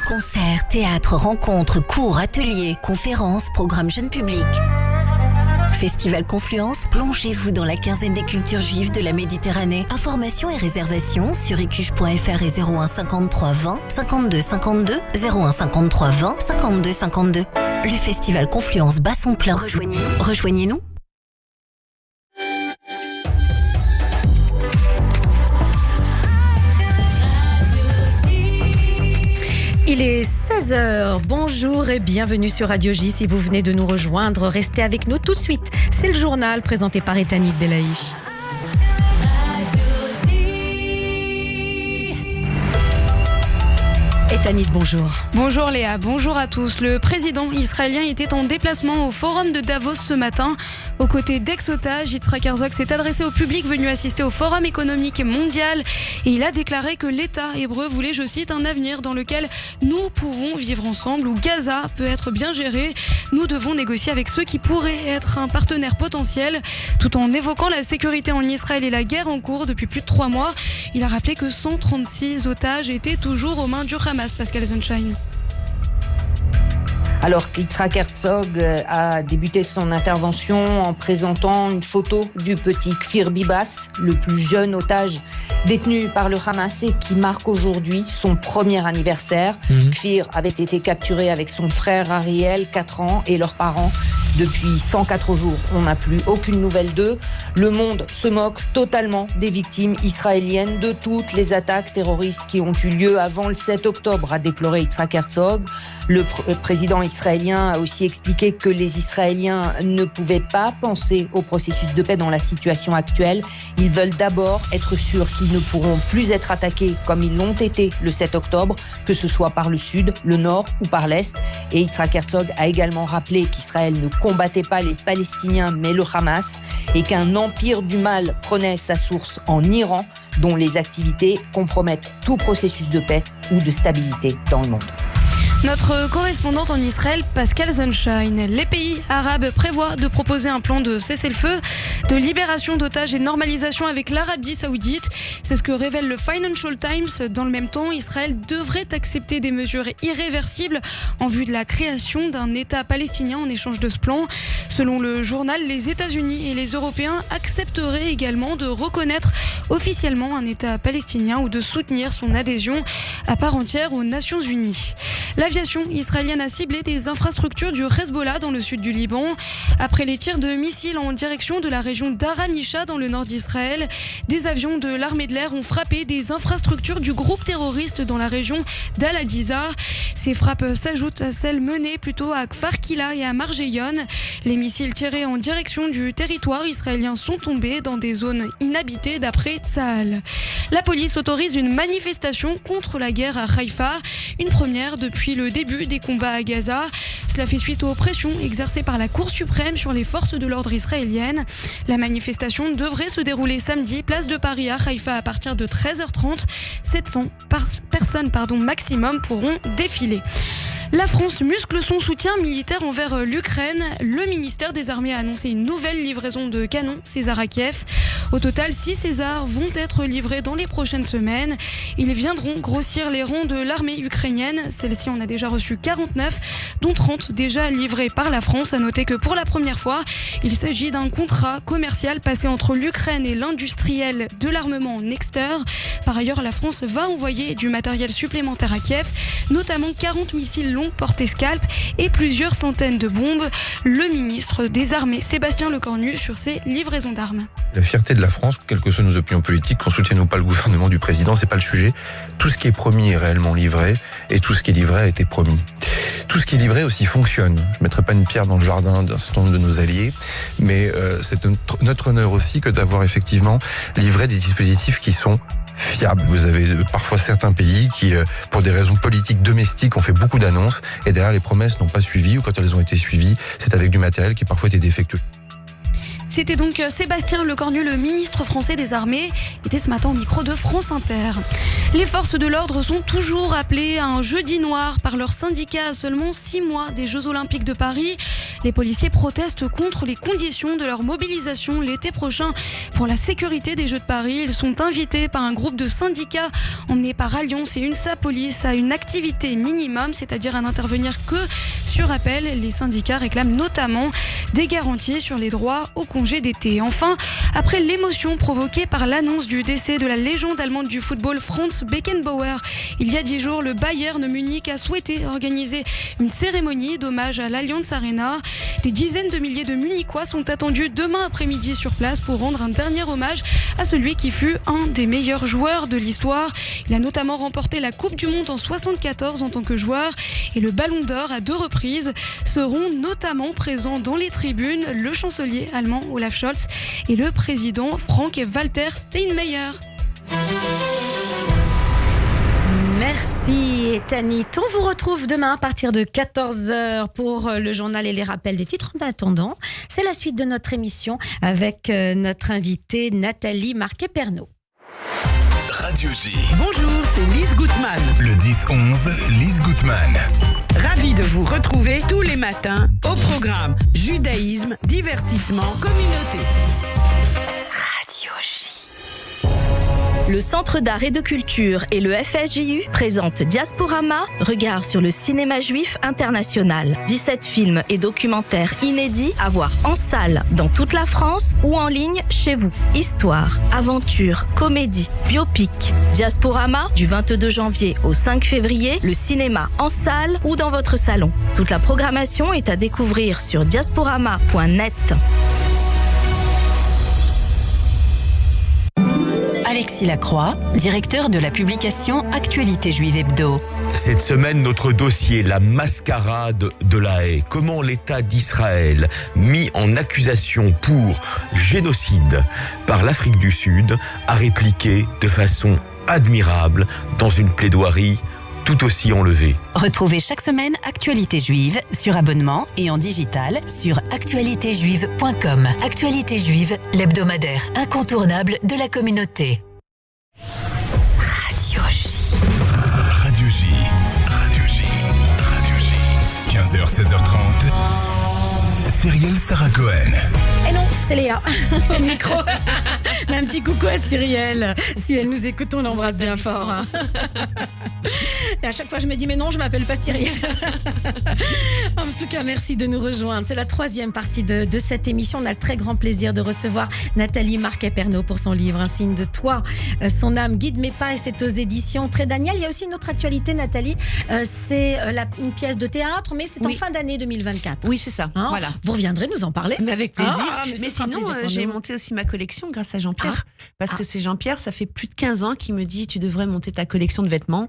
Concerts, théâtres, rencontres, cours, ateliers, conférences, programmes jeunes publics. Festival Confluence, plongez-vous dans la quinzaine des cultures juives de la Méditerranée. Informations et réservations sur écuche.fr et 01 53 20 52 52, 01 53 20 52 52. Le Festival Confluence bat son plein. Rejoignez-nous. Il est 16h, bonjour et bienvenue sur Radio J. Si vous venez de nous rejoindre, restez avec nous tout de suite. C'est le journal présenté par Etanit Belaïch. Etanit, bonjour. Bonjour Léa, bonjour à tous. Le président israélien était en déplacement au forum de Davos ce matin Aux côtés d'ex-otages, Yitzhak Herzog s'est adressé au public venu assister au Forum économique mondial et il a déclaré que l'État hébreu voulait, je cite, un avenir dans lequel nous pouvons vivre ensemble, où Gaza peut être bien géré. Nous devons négocier avec ceux qui pourraient être un partenaire potentiel, tout en évoquant la sécurité en Israël et la guerre en cours depuis plus de 3 mois. Il a rappelé que 136 otages étaient toujours aux mains du Hamas, Pascal Sunshine. Alors qu'Yitzhak Herzog a débuté son intervention en présentant une photo du petit Kfir Bibas, le plus jeune otage détenu par le Hamas et qui marque aujourd'hui son premier anniversaire. Kfir avait été capturé avec son frère Ariel, 4 ans, et leurs parents depuis 104 jours. On n'a plus aucune nouvelle d'eux. Le monde se moque totalement des victimes israéliennes, de toutes les attaques terroristes qui ont eu lieu avant le 7 octobre, a déploré Yitzhak Herzog. Le président israélien a aussi expliqué que les Israéliens ne pouvaient pas penser au processus de paix dans la situation actuelle. Ils veulent d'abord être sûrs qu'ils ne pourront plus être attaqués comme ils l'ont été le 7 octobre, que ce soit par le sud, le nord ou par l'est. Et Yitzhak Herzog a également rappelé qu'Israël ne combattait pas les Palestiniens mais le Hamas et qu'un empire du mal prenait sa source en Iran, dont les activités compromettent tout processus de paix ou de stabilité dans le monde. Notre correspondante en Israël, Pascal Sunshine. Les pays arabes prévoient de proposer un plan de cessez-le-feu, de libération d'otages et de normalisation avec l'Arabie Saoudite. C'est ce que révèle le Financial Times. Dans le même temps, Israël devrait accepter des mesures irréversibles en vue de la création d'un État palestinien en échange de ce plan. Selon le journal, les États-Unis et les Européens accepteraient également de reconnaître officiellement un État palestinien ou de soutenir son adhésion à part entière aux Nations Unies. L'aviation israélienne a ciblé des infrastructures du Hezbollah dans le sud du Liban. Après les tirs de missiles en direction de la région d'Aramisha dans le nord d'Israël, des avions de l'armée de l'air ont frappé des infrastructures du groupe terroriste dans la région d'Al-Adiza. Ces frappes s'ajoutent à celles menées plutôt à Kfar Kila et à Marjeyon. Les missiles tirés en direction du territoire israélien sont tombés dans des zones inhabitées d'après Tsahal. La police autorise une manifestation contre la guerre à Haïfa, une première depuis le début des combats à Gaza. Cela fait suite aux pressions exercées par la Cour suprême sur les forces de l'ordre israéliennes. La manifestation devrait se dérouler samedi, place de Paris à Haïfa à partir de 13h30. 700 personnes maximum pourront défiler. La France muscle son soutien militaire envers l'Ukraine. Le ministère des Armées a annoncé une nouvelle livraison de canons César à Kiev. Au total, 6 Césars vont être livrés dans les prochaines semaines. Ils viendront grossir les rangs de l'armée ukrainienne. Celle-ci en a déjà reçu 49, dont 30 déjà livrés par la France. À noter que pour la première fois, il s'agit d'un contrat commercial passé entre l'Ukraine et l'industriel de l'armement Nexter. Par ailleurs, la France va envoyer du matériel supplémentaire à Kiev, notamment 40 missiles longs porte-escalpe et plusieurs centaines de bombes. Le ministre des Armées, Sébastien Lecornu, sur ces livraisons d'armes. La fierté de la France, quelles que soient nos opinions politiques, qu'on soutienne ou pas le gouvernement du président, c'est pas le sujet. Tout ce qui est promis est réellement livré et tout ce qui est livré a été promis. Tout ce qui est livré aussi fonctionne. Je ne mettrai pas une pierre dans le jardin d'un certain nombre de nos alliés, mais c'est notre honneur aussi que d'avoir effectivement livré des dispositifs qui sont fiables. Vous avez parfois certains pays qui, pour des raisons politiques domestiques, ont fait beaucoup d'annonces et derrière les promesses n'ont pas suivi ou quand elles ont été suivies, c'est avec du matériel qui parfois était défectueux. C'était donc Sébastien Lecornu, le ministre français des Armées, était ce matin au micro de France Inter. Les forces de l'ordre sont toujours appelées à un jeudi noir par leur syndicat à seulement 6 mois des Jeux Olympiques de Paris. Les policiers protestent contre les conditions de leur mobilisation l'été prochain pour la sécurité des Jeux de Paris. Ils sont invités par un groupe de syndicats emmenés par Alliance et UNSA Police à une activité minimum, c'est-à-dire à n'intervenir que sur appel. Les syndicats réclament notamment des garanties sur les droits au congé d'été. Enfin, après l'émotion provoquée par l'annonce du décès de la légende allemande du football Franz Beckenbauer, il y a 10 jours, le Bayern Munich a souhaité organiser une cérémonie d'hommage à l'Allianz Arena. Des dizaines de milliers de Munichois sont attendus demain après-midi sur place pour rendre un dernier hommage à celui qui fut un des meilleurs joueurs de l'histoire. Il a notamment remporté la Coupe du Monde en 1974 en tant que joueur et le Ballon d'Or à 2 reprises. Seront notamment présents dans les tribunes le chancelier allemand Olaf Scholz et le président Frank-Walter Steinmeier. Merci Tanit. On vous retrouve demain à partir de 14h pour le journal et les rappels des titres. En attendant, c'est la suite de notre émission avec notre invitée Nathalie Marquet-Pernot. Radio J. Bonjour, c'est Lise Gutmann. Le 10-11, Lise Gutmann. Ravie de vous retrouver tous les matins au programme Judaïsme, divertissement, communauté. Radio J. Le Centre d'art et de culture et le FSJU présentent Diasporama, regard sur le cinéma juif international. 17 films et documentaires inédits à voir en salle dans toute la France ou en ligne chez vous. Histoire, aventure, comédie, biopic. Diasporama, du 22 janvier au 5 février, le cinéma en salle ou dans votre salon. Toute la programmation est à découvrir sur diasporama.net. Alexis Lacroix, directeur de la publication Actualité Juive Hebdo. Cette semaine, notre dossier, la mascarade de la haie. Comment l'État d'Israël, mis en accusation pour génocide par l'Afrique du Sud, a répliqué de façon admirable dans une plaidoirie tout aussi enlevée. Retrouvez chaque semaine Actualité Juive sur abonnement et en digital sur actualitéjuive.com. Actualité Juive, l'hebdomadaire incontournable de la communauté. Radio J. Radio J. Radio J. Radio J. 15h, 16h30. Cyrielle Sarah Cohen. Et non, c'est Léa au micro. Mais un petit coucou à Cyrielle. Si elle nous écoute, on l'embrasse bien fort. Hein. Et à chaque fois, je me dis, mais non, je m'appelle pas Cyrielle. En tout cas, merci de nous rejoindre. C'est la troisième partie de cette émission. On a le très grand plaisir de recevoir Nathalie Marquet-Pernot pour son livre Un signe de toi. Son âme guide mes pas, et c'est aux éditions Très Daniel. Il y a aussi une autre actualité, Nathalie. C'est une pièce de théâtre, mais c'est en fin d'année 2024. Oui, c'est ça. Hein, voilà. Vous reviendrez nous en parler. Mais avec plaisir. Mais sinon, j'ai monté aussi ma collection grâce à Jean-Pierre. Parce que c'est Jean-Pierre, ça fait plus de 15 ans qu'il me dit, tu devrais monter ta collection de vêtements.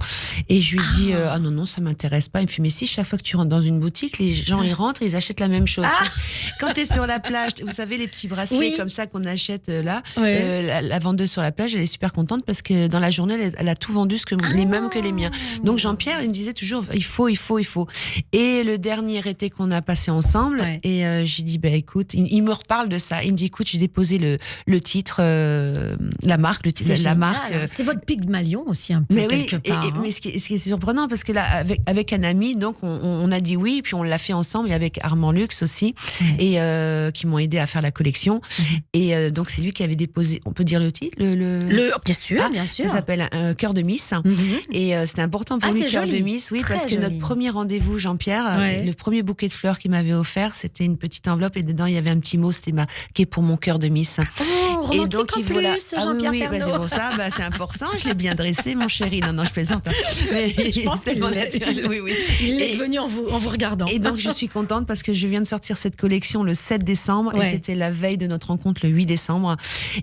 Et je lui dis, non, ça m'intéresse pas. Il me fait, mais si, chaque fois que tu rentres dans une boutique, les gens y rentrent, ils achètent la même chose. Quand tu es sur la plage, vous savez, les petits bracelets comme ça qu'on achète là, la vendeuse sur la plage, elle est super contente parce que dans la journée, elle a tout vendu, les mêmes que les miens. Donc Jean-Pierre, il me disait toujours, il faut. Et le dernier été qu'on a passé ensemble, et j'ai dit, écoute, il me reparle de ça. Il me dit, écoute, j'ai déposé le titre, la marque, le titre, la marque. C'est votre Pygmalion aussi un peu, mais quelque part. Mais ce qui est surprenant, parce que là, avec un ami, donc on a dit oui, puis on l'a fait ensemble, et avec Armand Lux aussi, et qui m'ont aidé à faire la collection. Et donc c'est lui qui avait déposé, on peut dire le titre, bien sûr, bien sûr. Ça s'appelle un cœur de Miss, et c'était important pour lui, cœur de Miss, oui, parce que notre premier rendez-vous, Jean-Pierre, le premier bouquet de fleurs qu'il m'avait offert, c'était une petite enveloppe, et dedans il y avait un petit mot, c'était marqué pour mon cœur de Miss. Oh, romantique et donc, en plus, Jean-Pierre Pernot. C'est pour ça, c'est important, je l'ai bien dressé, mon chéri. Non, je plaisante. Mais je pense qu'il est venu en vous regardant. Et donc, je suis contente parce que je viens de sortir cette collection le 7 décembre et c'était la veille de notre rencontre le 8 décembre.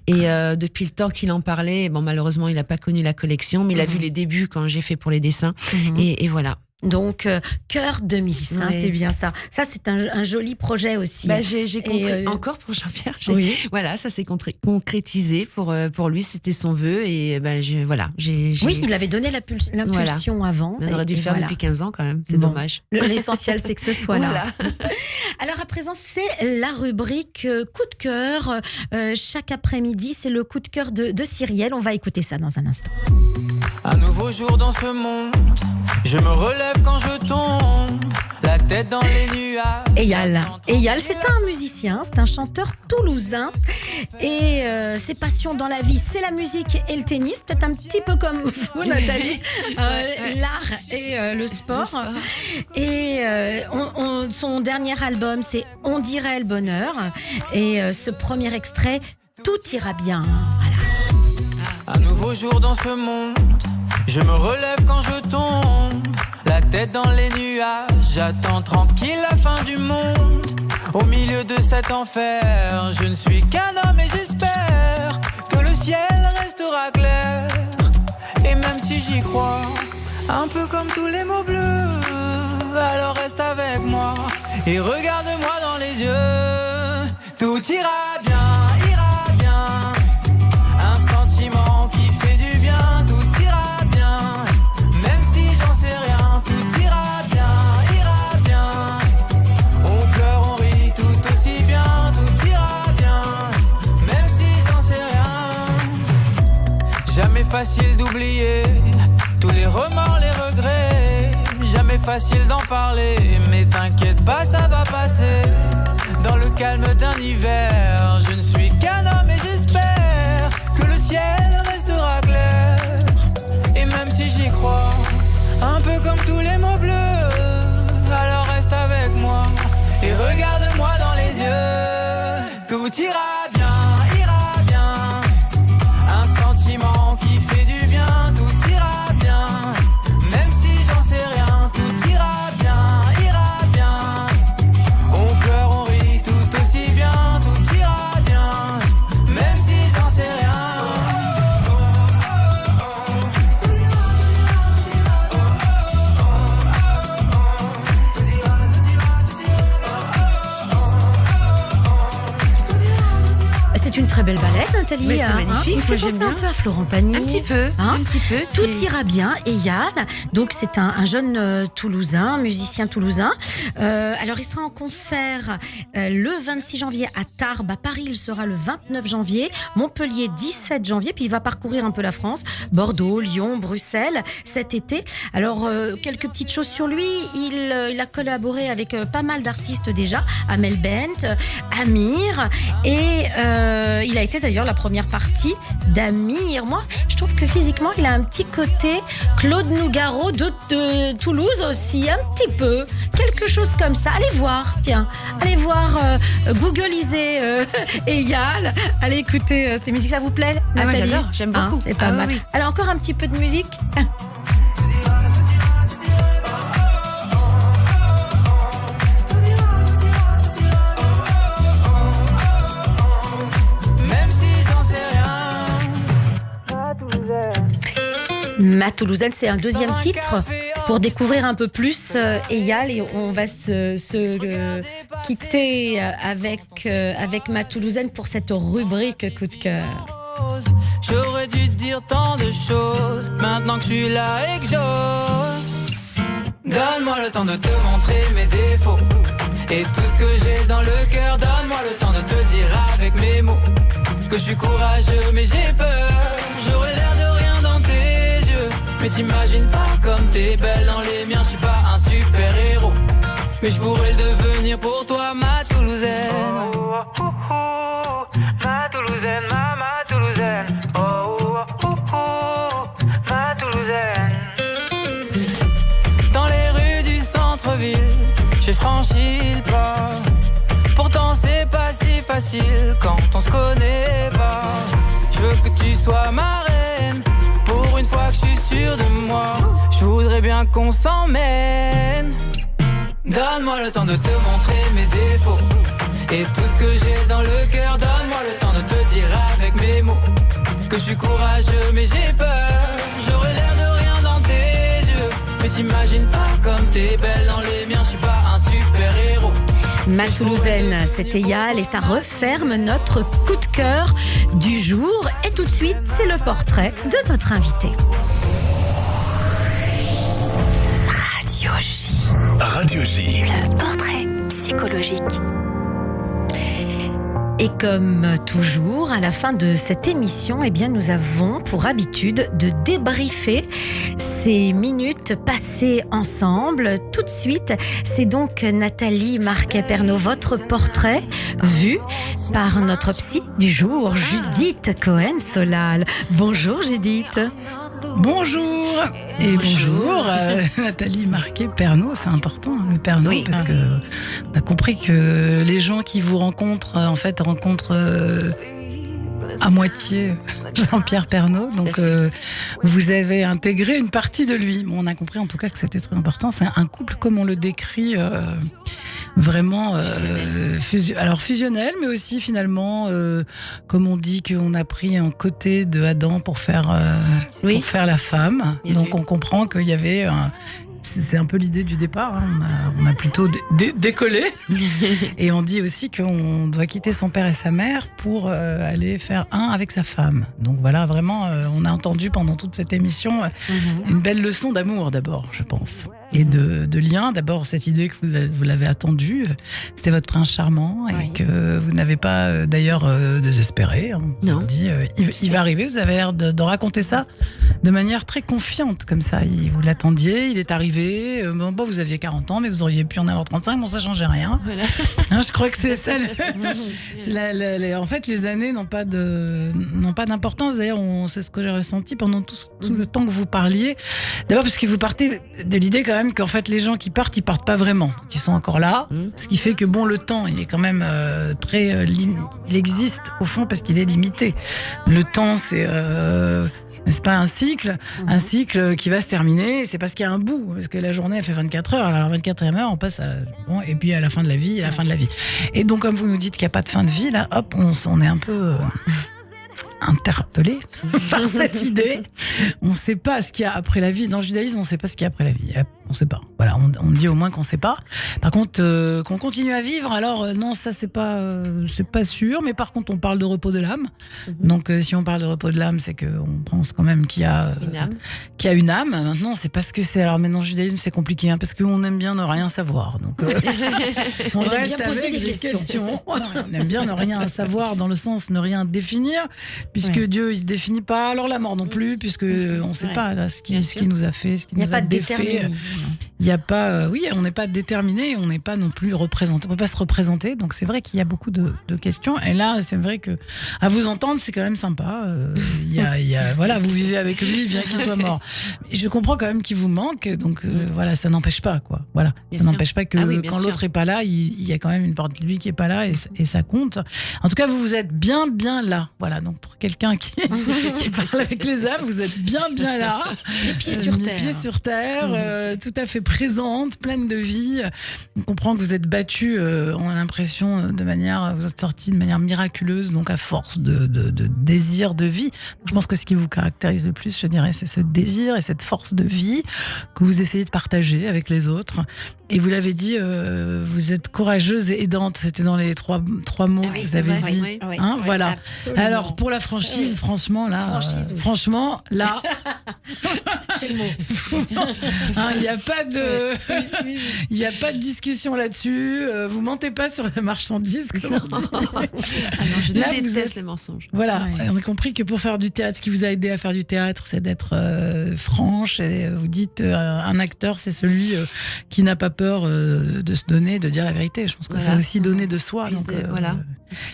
Et depuis le temps qu'il en parlait, malheureusement, il n'a pas connu la collection, mais il a vu les débuts quand j'ai fait pour les dessins. Et voilà. Donc, cœur de Miss, c'est bien ça. Ça, c'est un joli projet aussi. J'ai encore pour Jean-Pierre. Voilà, ça s'est concrétisé pour lui. C'était son vœu. Et oui, il avait donné l'impulsion avant. On aurait dû le faire depuis 15 ans quand même. C'est dommage. L'essentiel, c'est que ce soit là. Alors, à présent, c'est la rubrique coup de cœur. Chaque après-midi, c'est le coup de cœur de Cyrielle. On va écouter ça dans un instant. Un nouveau jour dans ce monde. Je me relève quand je tombe, la tête dans les nuages. Eyal, c'est un musicien, c'est un chanteur toulousain. Et ses passions dans la vie, c'est la musique et le tennis. Peut-être un petit peu comme vous, Nathalie. L'art et le sport. Et son dernier album, c'est On dirait le bonheur. Et ce premier extrait, Tout ira bien. Voilà. Un nouveau jour dans ce monde. Je me relève quand je tombe, la tête dans les nuages, j'attends tranquille la fin du monde. Au milieu de cet enfer, je ne suis qu'un homme et j'espère que le ciel restera clair. Et même si j'y crois, un peu comme tous les mots bleus, alors reste avec moi et regarde-moi dans les yeux. Tout ira bien. Un sentiment qui fait du bien, tout ira bien. Même Jamais facile d'oublier tous les remords, les regrets. Jamais facile d'en parler, mais t'inquiète pas, ça va passer. Dans le calme d'un hiver, je ne suis qu'un homme et j'espère que le ciel restera clair. Et même si j'y crois, un peu comme tous les mots bleus, alors reste avec moi et regarde-moi dans les yeux. Tout ira bien, ira bien. Un sentiment qui fait du bien, tout ira bien. Même si j'en sais rien, tout ira bien, ira bien. On pleure, on rit tout aussi bien, tout ira bien. Même si j'en sais rien. C'est une très belle balade, Nathalie. Mais c'est magnifique, Il moi, fait j'aime penser bien. un peu à Florent Pagny. Un petit peu. Tout ira bien. Et Yann, donc c'est un jeune Toulousain, musicien toulousain. Alors il sera en concert le 26 janvier à Tarbes. À Paris, il sera le 29 janvier. Montpellier, 17 janvier. Puis il va parcourir un peu la France. Bordeaux, Lyon, Bruxelles cet été. Alors quelques petites choses sur lui. Il a collaboré avec pas mal d'artistes déjà. Amel Bent, Amir. Et il a été d'ailleurs la première partie d'Amir. Moi, je trouve que physiquement, il a un petit côté Claude Nougaro de Toulouse aussi, un petit peu. Quelque chose comme ça. Allez voir, tiens. Allez voir, googliser Eyal. Allez écouter ces musiques. Ça vous plaît, Moi, Nathalie? j'adore, j'aime beaucoup. C'est pas mal. Oui. Alors, encore un petit peu de musique. Ma Toulousaine, c'est un deuxième titre pour découvrir un peu plus Eyal, et on va se quitter avec Ma Toulousaine pour cette rubrique coup de cœur. J'aurais dû te dire tant de choses maintenant que je suis là et que j'ose. Donne-moi le temps de te montrer mes défauts et tout ce que j'ai dans le cœur. Donne-moi le temps de te dire avec mes mots que je suis courageux mais j'ai peur. J'aurais l'air de rien dans tes yeux, mais t'imagines pas comme t'es belle dans les miens. Je suis pas un super héros, mais je pourrais le devenir pour toi, ma Toulousaine. Oh, oh, oh, oh. Ma Toulousaine, ma Toulousaine. Oh, oh, oh, oh. Ma Toulousaine. Dans les rues du centre-ville, j'ai franchi le pas. Pourtant c'est pas si facile quand on se connaît pas. Je veux que tu sois ma reine, pour une fois que je suis sûr de moi. Je voudrais bien qu'on s'emmène. Donne-moi le temps de te montrer mes défauts et tout ce que j'ai dans le cœur. Donne-moi le temps de te dire avec mes mots que je suis courageux mais j'ai peur. J'aurais l'air de rien dans tes yeux, mais t'imagines pas comme t'es belle dans les miens. Je suis pas un super héros. Ma Toulousaine, c'était Eyal et ça referme notre coup de cœur du jour. Et tout de suite, c'est le portrait de notre invité. Radio J. Radio J. Le portrait psychologique. Et comme toujours, à la fin de cette émission, eh bien, nous avons pour habitude de débriefer ces minutes passées ensemble. Tout de suite, c'est donc Nathalie Marquet-Pernot, votre portrait vu par notre psy du jour, Judith Cohen-Solal. Bonjour Judith. Bonjour et bonjour Nathalie Marquet-Pernot, c'est important le Pernot, oui, parce que on a compris que les gens qui vous rencontrent en fait rencontrent à moitié Jean-Pierre Pernot, donc vous avez intégré une partie de lui. Bon, on a compris en tout cas que c'était très important. C'est un couple comme on le décrit, vraiment fusionnel, mais aussi finalement, comme on dit qu'on a pris un côté de Adam pour faire la femme. Donc on comprend qu'il y avait c'est un peu l'idée du départ. Hein. On a plutôt décollé. Et on dit aussi qu'on doit quitter son père et sa mère pour aller faire un avec sa femme. Donc voilà, vraiment, on a entendu pendant toute cette émission une belle leçon d'amour d'abord, je pense. Et de lien. D'abord, cette idée que vous l'avez attendue, c'était votre prince charmant et que vous n'avez pas d'ailleurs désespéré. Hein. Non. On dit, il va arriver, vous avez l'air de raconter ça de manière très confiante, comme ça. Vous l'attendiez, il est arrivé. Vous aviez 40 ans, mais vous auriez pu en avoir 35, bon, ça ne changeait rien. Voilà. Hein, je crois que c'est ça. En fait, les années n'ont pas d'importance. D'ailleurs, c'est ce que j'ai ressenti pendant tout le temps que vous parliez. D'abord, parce que vous partez de l'idée quand même qu'en fait, les gens qui partent, ils partent pas vraiment. Ils sont encore là. Ce qui fait que, le temps, il est quand même il existe, au fond, parce qu'il est limité. Le temps, c'est... n'est-ce pas un cycle qui va se terminer, c'est parce qu'il y a un bout, parce que la journée elle fait 24 heures, alors 24e heure on passe et puis à la fin de la vie, Et donc comme vous nous dites qu'il n'y a pas de fin de vie, là hop, on est un peu interpellé par cette idée. On ne sait pas ce qu'il y a après la vie. Dans le judaïsme, on ne sait pas ce qu'il y a après la vie. On ne sait pas. Voilà, on dit au moins qu'on ne sait pas. Par contre, qu'on continue à vivre, alors non, ça c'est pas sûr. Mais par contre, on parle de repos de l'âme. Donc, si on parle de repos de l'âme, c'est qu'on pense quand même qu'il y a une âme. Maintenant, c'est parce que c'est. Alors maintenant, le judaïsme, c'est compliqué, hein, parce qu'on aime bien ne rien savoir. Donc, on reste bien poser avec des questions. On aime bien ne rien savoir dans le sens ne rien définir, puisque Dieu, il se définit pas. Alors la mort non plus, puisque on ne sait pas là, ce qui nous a fait, ce qui nous a défait. Il n'y a pas, on n'est pas déterminé, on n'est pas non plus représenté, on peut pas se représenter. Donc c'est vrai qu'il y a beaucoup de questions. Et là, c'est vrai que à vous entendre, c'est quand même sympa. Voilà, vous vivez avec lui, bien qu'il soit mort. Et je comprends quand même qu'il vous manque. Donc voilà, ça n'empêche pas quoi. Voilà, ça n'empêche pas que quand l'autre est pas là, il y a quand même une partie de lui qui est pas là et ça compte. En tout cas, vous êtes bien là. Voilà, donc pour quelqu'un qui parle avec les âmes, vous êtes bien là. Les pieds sur terre. Tout à fait présente, pleine de vie. On comprend que vous êtes battu, on a l'impression, vous êtes sorti de manière miraculeuse, donc à force de désir de vie. Je pense que ce qui vous caractérise le plus, je dirais, c'est ce désir et cette force de vie que vous essayez de partager avec les autres. Et vous l'avez dit, vous êtes courageuse et aidante. C'était dans les trois mots que vous avez dit. Oui, voilà. Absolument. Alors, pour la franchise, franchement, là... c'est le mot. Il n'y a pas il n'y a pas de discussion là-dessus. Vous mentez pas sur la marchandise, comme on dit. Je déteste les mensonges. Voilà, on a compris que pour faire du théâtre, ce qui vous a aidé à faire du théâtre, c'est d'être franche. Et vous dites, un acteur, c'est celui qui n'a pas peur de se donner, de dire la vérité. Je pense que c'est aussi donner de soi. Donc,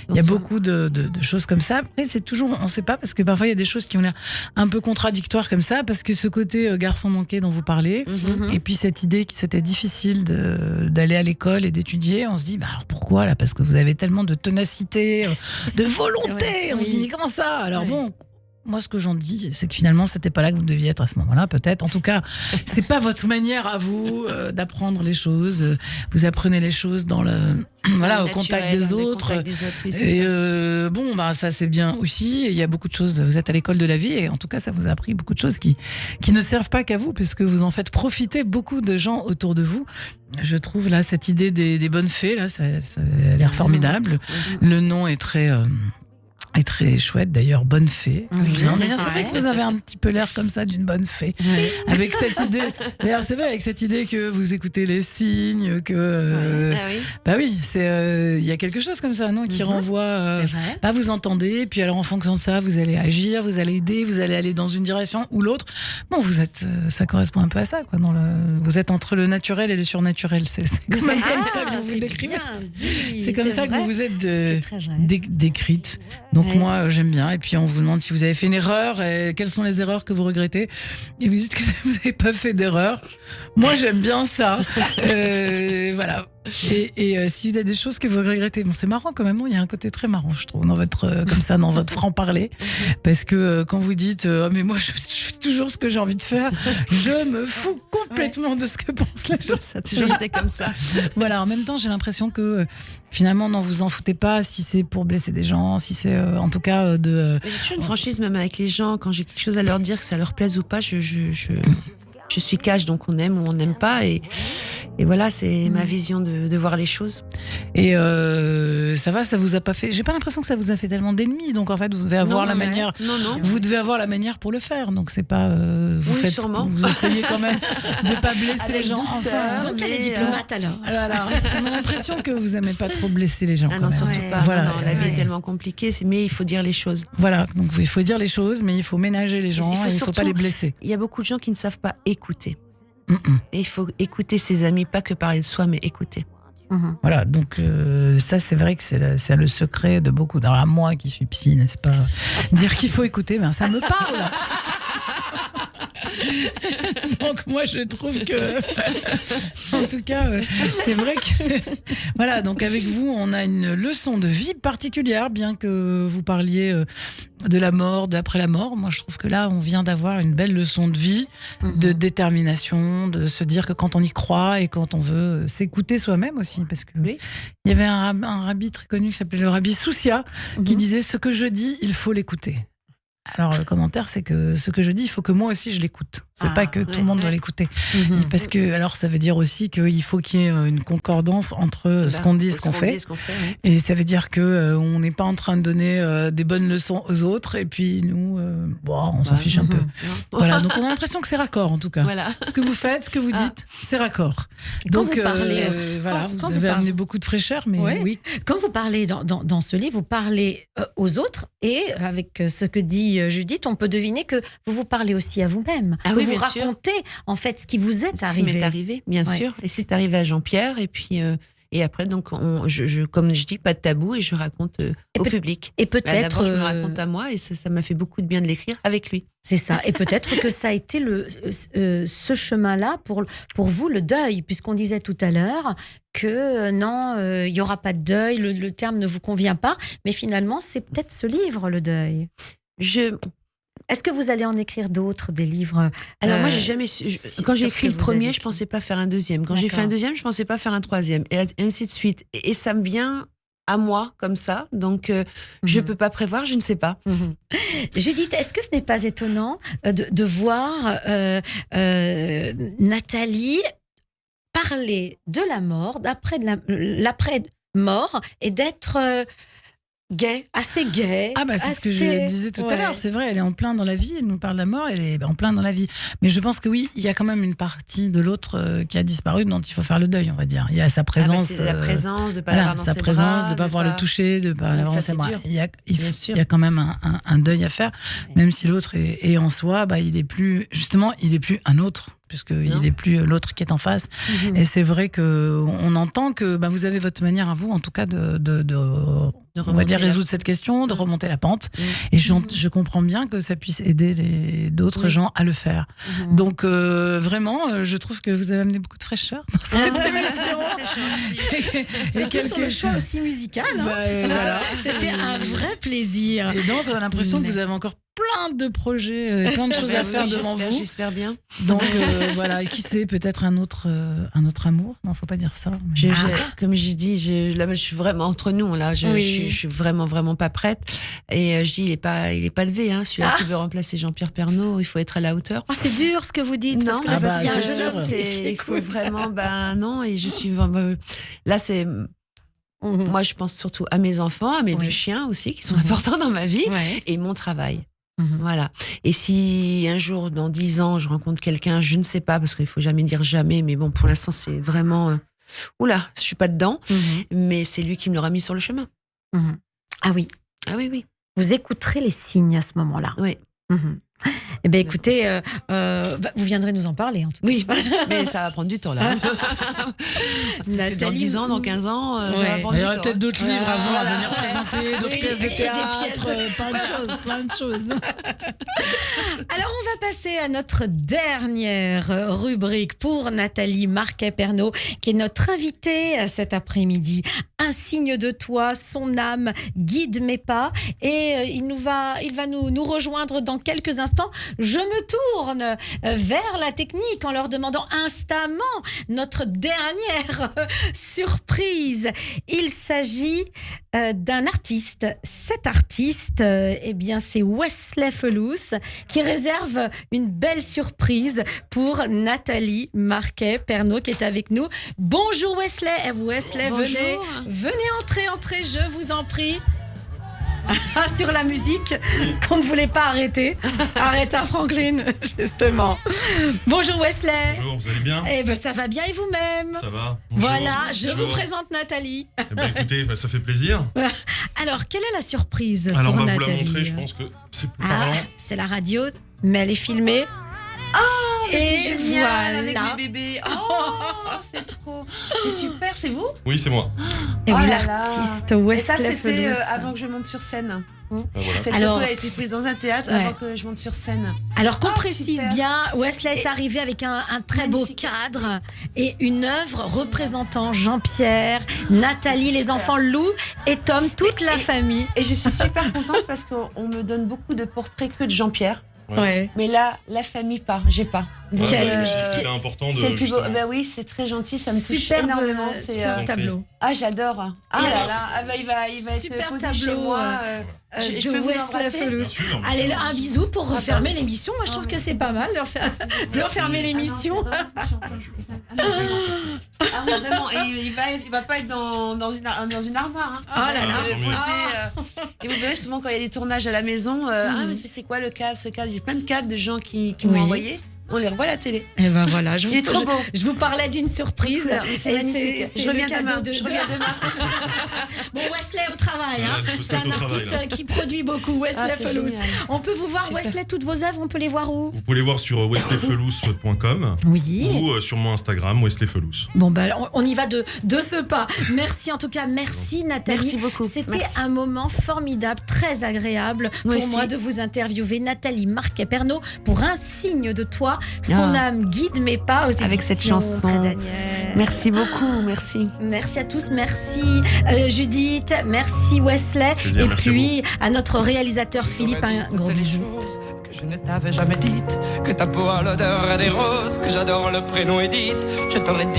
il y a beaucoup de choses comme ça. Après, c'est toujours, on ne sait pas, parce que parfois il y a des choses qui ont l'air un peu contradictoires comme ça, parce que ce côté garçon manqué dont vous parlez, et puis cette idée que c'était difficile d'aller à l'école et d'étudier, on se dit, alors pourquoi là? Parce que vous avez tellement de ténacité, de volonté. On se dit, mais comment ça? Alors bon. Moi, ce que j'en dis, c'est que finalement, c'était pas là que vous deviez être à ce moment-là, peut-être. En tout cas, c'est pas votre manière à vous d'apprendre les choses. Vous apprenez les choses dans au contact des autres. Ça c'est bien aussi. Il y a beaucoup de choses. Vous êtes à l'école de la vie et en tout cas, ça vous a appris beaucoup de choses qui ne servent pas qu'à vous, puisque vous en faites profiter beaucoup de gens autour de vous. Je trouve là cette idée des bonnes fées là, ça a l'air formidable. Le nom est très chouette d'ailleurs, bonne fée. D'ailleurs, c'est vrai que vous avez un petit peu l'air comme ça d'une bonne fée. Avec cette idée. D'ailleurs, c'est vrai, avec cette idée que vous écoutez les signes, que. Il y a quelque chose comme ça, non, qui renvoie. Vous entendez, puis alors en fonction de ça, vous allez agir, vous allez aider, vous allez aller dans une direction ou l'autre. Bon, ça correspond un peu à ça, quoi. Vous êtes entre le naturel et le surnaturel. C'est quand même comme ça que vous vous décrivez. C'est comme ça que vous vous êtes décrite. Donc moi, j'aime bien. Et puis on vous demande si vous avez fait une erreur et quelles sont les erreurs que vous regrettez. Et vous dites que vous n'avez pas fait d'erreur. Moi, j'aime bien ça. Voilà. Et si vous avez des choses que vous regrettez, c'est marrant quand même. Il y a un côté très marrant, je trouve, dans votre franc-parler. Parce que quand vous dites mais moi, je fais toujours ce que j'ai envie de faire, je me fous complètement de ce que pensent les gens. Ça a toujours été comme ça. Voilà. En même temps, j'ai l'impression que finalement, non, vous en foutez pas si c'est pour blesser des gens, si c'est en tout cas de. J'ai toujours une franchise même avec les gens quand j'ai quelque chose à leur dire, que ça leur plaise ou pas. je suis cash, donc on aime ou on n'aime pas. Et voilà, c'est ma vision de voir les choses. Et ça vous a pas fait. J'ai pas l'impression que ça vous a fait tellement d'ennemis. Donc en fait, vous devez avoir la manière. Non. Vous devez avoir la manière pour le faire. Donc c'est pas. Sûrement. Vous essayez quand même de pas blesser Avec les gens. douceur, Donc elle est diplomate alors. Voilà. On a l'impression que vous aimez pas trop blesser les gens. Ah quand non, même. surtout pas. Voilà. Non, la vie est tellement compliquée, mais il faut dire les choses. Voilà. Donc il faut dire les choses, mais il faut ménager les gens. Il faut pas les blesser. Il y a beaucoup de gens qui ne savent pas écouter. Et il faut écouter ses amis, pas que parler de soi, mais écouter. Voilà, donc ça c'est vrai que c'est le secret de beaucoup. Alors moi qui suis psy, n'est-ce pas, dire qu'il faut écouter, ben ça me parle. Donc moi je trouve que en tout cas c'est vrai que voilà, donc avec vous on a une leçon de vie particulière, bien que vous parliez de la mort, d'après la mort. Moi je trouve que là on vient d'avoir une belle leçon de vie, de détermination, de se dire que quand on y croit et quand on veut s'écouter soi-même aussi, parce que il y avait un rabbi très connu qui s'appelait le rabbi Soussia qui disait: ce que je dis il faut l'écouter. Alors le commentaire c'est que ce que je dis il faut que moi aussi je l'écoute. C'est pas que tout le monde doit l'écouter. Parce que alors ça veut dire aussi qu'il faut qu'il y ait une concordance entre ce qu'on dit et ce qu'on fait. Et ça veut dire que on n'est pas en train de donner des bonnes leçons aux autres et puis nous on s'en fiche un peu. Voilà, donc on a l'impression que c'est raccord en tout cas. Voilà. Ce que vous faites, ce que vous dites, c'est raccord. Quand Donc vous parlez, voilà, quand vous avez amené beaucoup de fraîcheur, mais oui. Quand vous parlez dans ce livre, vous parlez aux autres et avec ce que dit Judith, on peut deviner que vous parlez aussi à vous-même. Ah oui, vous bien sûr. racontez en fait ce qui vous est arrivé. Ce qui m'est arrivé, bien sûr. Et c'est arrivé à Jean-Pierre. Et puis et après, donc, comme je dis, pas de tabou et je raconte au public. Et peut-être. D'abord, je me raconte à moi et ça m'a fait beaucoup de bien de l'écrire avec lui. C'est ça. Et peut-être que ça a été ce chemin-là pour vous, le deuil, puisqu'on disait tout à l'heure que non, il n'y aura pas de deuil, le terme ne vous convient pas. Mais finalement, c'est peut-être ce livre, le deuil. Est-ce que vous allez en écrire d'autres, des livres Alors moi, j'ai jamais quand j'ai écrit le premier, je pensais pas faire un deuxième. Quand j'ai fait un deuxième, je pensais pas faire un troisième, et ainsi de suite. Et ça me vient à moi comme ça, donc je peux pas prévoir, je ne sais pas. Judith, est-ce que ce n'est pas étonnant de voir Nathalie parler de la mort, l'après-mort, et d'être gay, assez gay. Ah bah c'est ce que je disais tout à l'heure, c'est vrai, elle est en plein dans la vie, elle nous parle de la mort, elle est en plein dans la vie. Mais je pense que oui, il y a quand même une partie de l'autre qui a disparu, dont il faut faire le deuil, on va dire. Il y a sa présence. C'est la présence, de ne pas l'avoir dans ses bras. Sa présence, de ne pas pouvoir le toucher, de ne pas l'avoir dans ses bras. Il y a quand même un deuil à faire, même si l'autre est en soi, bah, il est plus un autre, puisqu'il n'est plus l'autre qui est en face. Et c'est vrai qu'on entend que vous avez votre manière à vous, en tout cas, on va dire résoudre cette question, de remonter la pente. Et je comprends bien que ça puisse aider d'autres gens à le faire. Donc vraiment, je trouve que vous avez amené beaucoup de fraîcheur dans cette émission. C'est surtout sur le choix aussi musical. Voilà. C'était un vrai plaisir. Et donc on a l'impression que vous avez encore plein de projets, plein de choses à faire devant vous. J'espère bien. Donc voilà, et qui sait, peut-être un autre amour. Non, faut pas dire ça. Comme je dis, là je suis vraiment entre nous. Là, je suis vraiment pas prête. Et je dis, il est pas levé. Celui-là qui veut remplacer Jean-Pierre Pernaut, il faut être à la hauteur. Oh, c'est dur ce que vous dites. Non, parce que c'est un sûr. Il faut vraiment, non. Et je suis là, c'est. Moi, je pense surtout à mes enfants, à mes deux chiens aussi, qui sont importants dans ma vie, et mon travail. Voilà. Et si un jour, dans 10 ans, je rencontre quelqu'un, je ne sais pas, parce qu'il faut jamais dire jamais, mais bon, pour l'instant, c'est vraiment. Oula, je suis pas dedans, mais c'est lui qui me l'aura mis sur le chemin. Ah oui. Ah oui. Vous écouterez les signes à ce moment-là. Oui. Eh bien, écoutez, vous viendrez nous en parler, en tout cas. Oui, mais ça va prendre du temps, là. Nathalie, dans 10 ans, dans 15 ans, ça va prendre du temps. Il y aura peut-être d'autres livres avant à venir présenter, d'autres pièces de théâtre, plein de choses. Alors, on va passer à notre dernière rubrique pour Nathalie Marquet-Pernaut, qui est notre invitée cet après-midi. Un signe de toi, son âme guide mes pas. Et il va nous rejoindre dans quelques instants. je me tourne vers la technique en leur demandant instamment notre dernière surprise. Il s'agit d'un artiste. Cet artiste, eh bien, c'est Wesley Felous qui réserve une belle surprise pour Nathalie Marquet-Pernot qui est avec nous. Bonjour Wesley. Wesley, Bonjour. venez entrer, je vous en prie. Sur la musique qu'on ne voulait pas arrêter. Arrête à Franklin, justement. Bonjour Wesley. Bonjour, vous allez bien? Eh ben ça va bien et vous-même? Ça va. Bonjour. Voilà, je Bonjour. vous présente Nathalie. Eh ben, écoutez, ça fait plaisir. Alors, quelle est la surprise Alors, pour on va Nathalie? vous la montrer, je pense que c'est plus parlant. C'est la radio, mais elle est filmée. Oh, et c'est génial avec voilà. les bébés. Oh, c'est trop. C'est super, c'est vous? Oui, c'est moi. Et oui, là là. l'artiste Et Wesley ça, c'était Felous. avant que je monte sur scène. Voilà. Cette Alors- photo a été prise dans un théâtre Ouais. avant que je monte sur scène. Alors qu'on Oh, précise super. bien, Wesley est arrivé avec un très beau cadre et une œuvre représentant Jean-Pierre, Nathalie, les enfants Lou et Tom, toute la famille. Et je suis super contente parce qu'on me donne beaucoup de portraits que de Jean-Pierre. Ouais. Mais là, la famille pas, j'ai pas. Donc, Ouais, je me suis dit que c'était important de. c'est le plus beau. justement- Ben oui, c'est très gentil, ça me touche Superbe, énormément. C'est superbe tableau. Ah, j'adore. Ah Et là alors, là, ah bah, il va être superbe posé tableau, chez moi. de Je peux vous Wesley embrasser Felous. Bien sûr, bien Allez, sûr. un bisou pour refermer l'émission. Moi, je trouve que c'est pas mal de refermer l'émission. Ah oui, vraiment. Et il va pas être dans une armoire. Hein. Oh là là. Il va poser, et vous verrez souvent quand il y a des tournages à la maison, ah, mais c'est quoi le cadre, ce cadre? Il y a plein de cadres de gens qui Oui. m'ont envoyé. On les revoit à la télé. Et ben voilà, Il est trop beau. Je vous parlais d'une surprise. Mais c'est Et magnifique. c'est Je le reviens cadeau demain. de- Je reviens demain. Bon, Wesley au travail. Hein. Ouais, faut se C'est un mettre au travail, artiste là. qui produit beaucoup, Wesley Ah, c'est Felous. génial. On peut vous voir, Super. Wesley, toutes vos œuvres, on peut les voir où? Vous pouvez les voir sur wesleyfelous.com Oui. ou sur mon Instagram, Wesley Felous. Bon, ben, on y va de ce pas. Merci en tout cas, merci Nathalie. Merci beaucoup. C'était Merci. un moment formidable, très agréable Moi pour aussi. moi de vous interviewer. Nathalie Marquet-Pernot pour Un signe de toi. Son Ah. âme guide mes pas aux Avec cette éditions chanson. Près d'Anières. Merci beaucoup, merci. Merci à tous, merci Judith, merci Wesley, Plaisir, et merci puis à notre réalisateur Philippe, un gros Toutes les bisou. choses que je ne t'avais jamais dites, que ta peau a l'odeur des roses, que j'adore le prénom Edith. Je t'aurais dit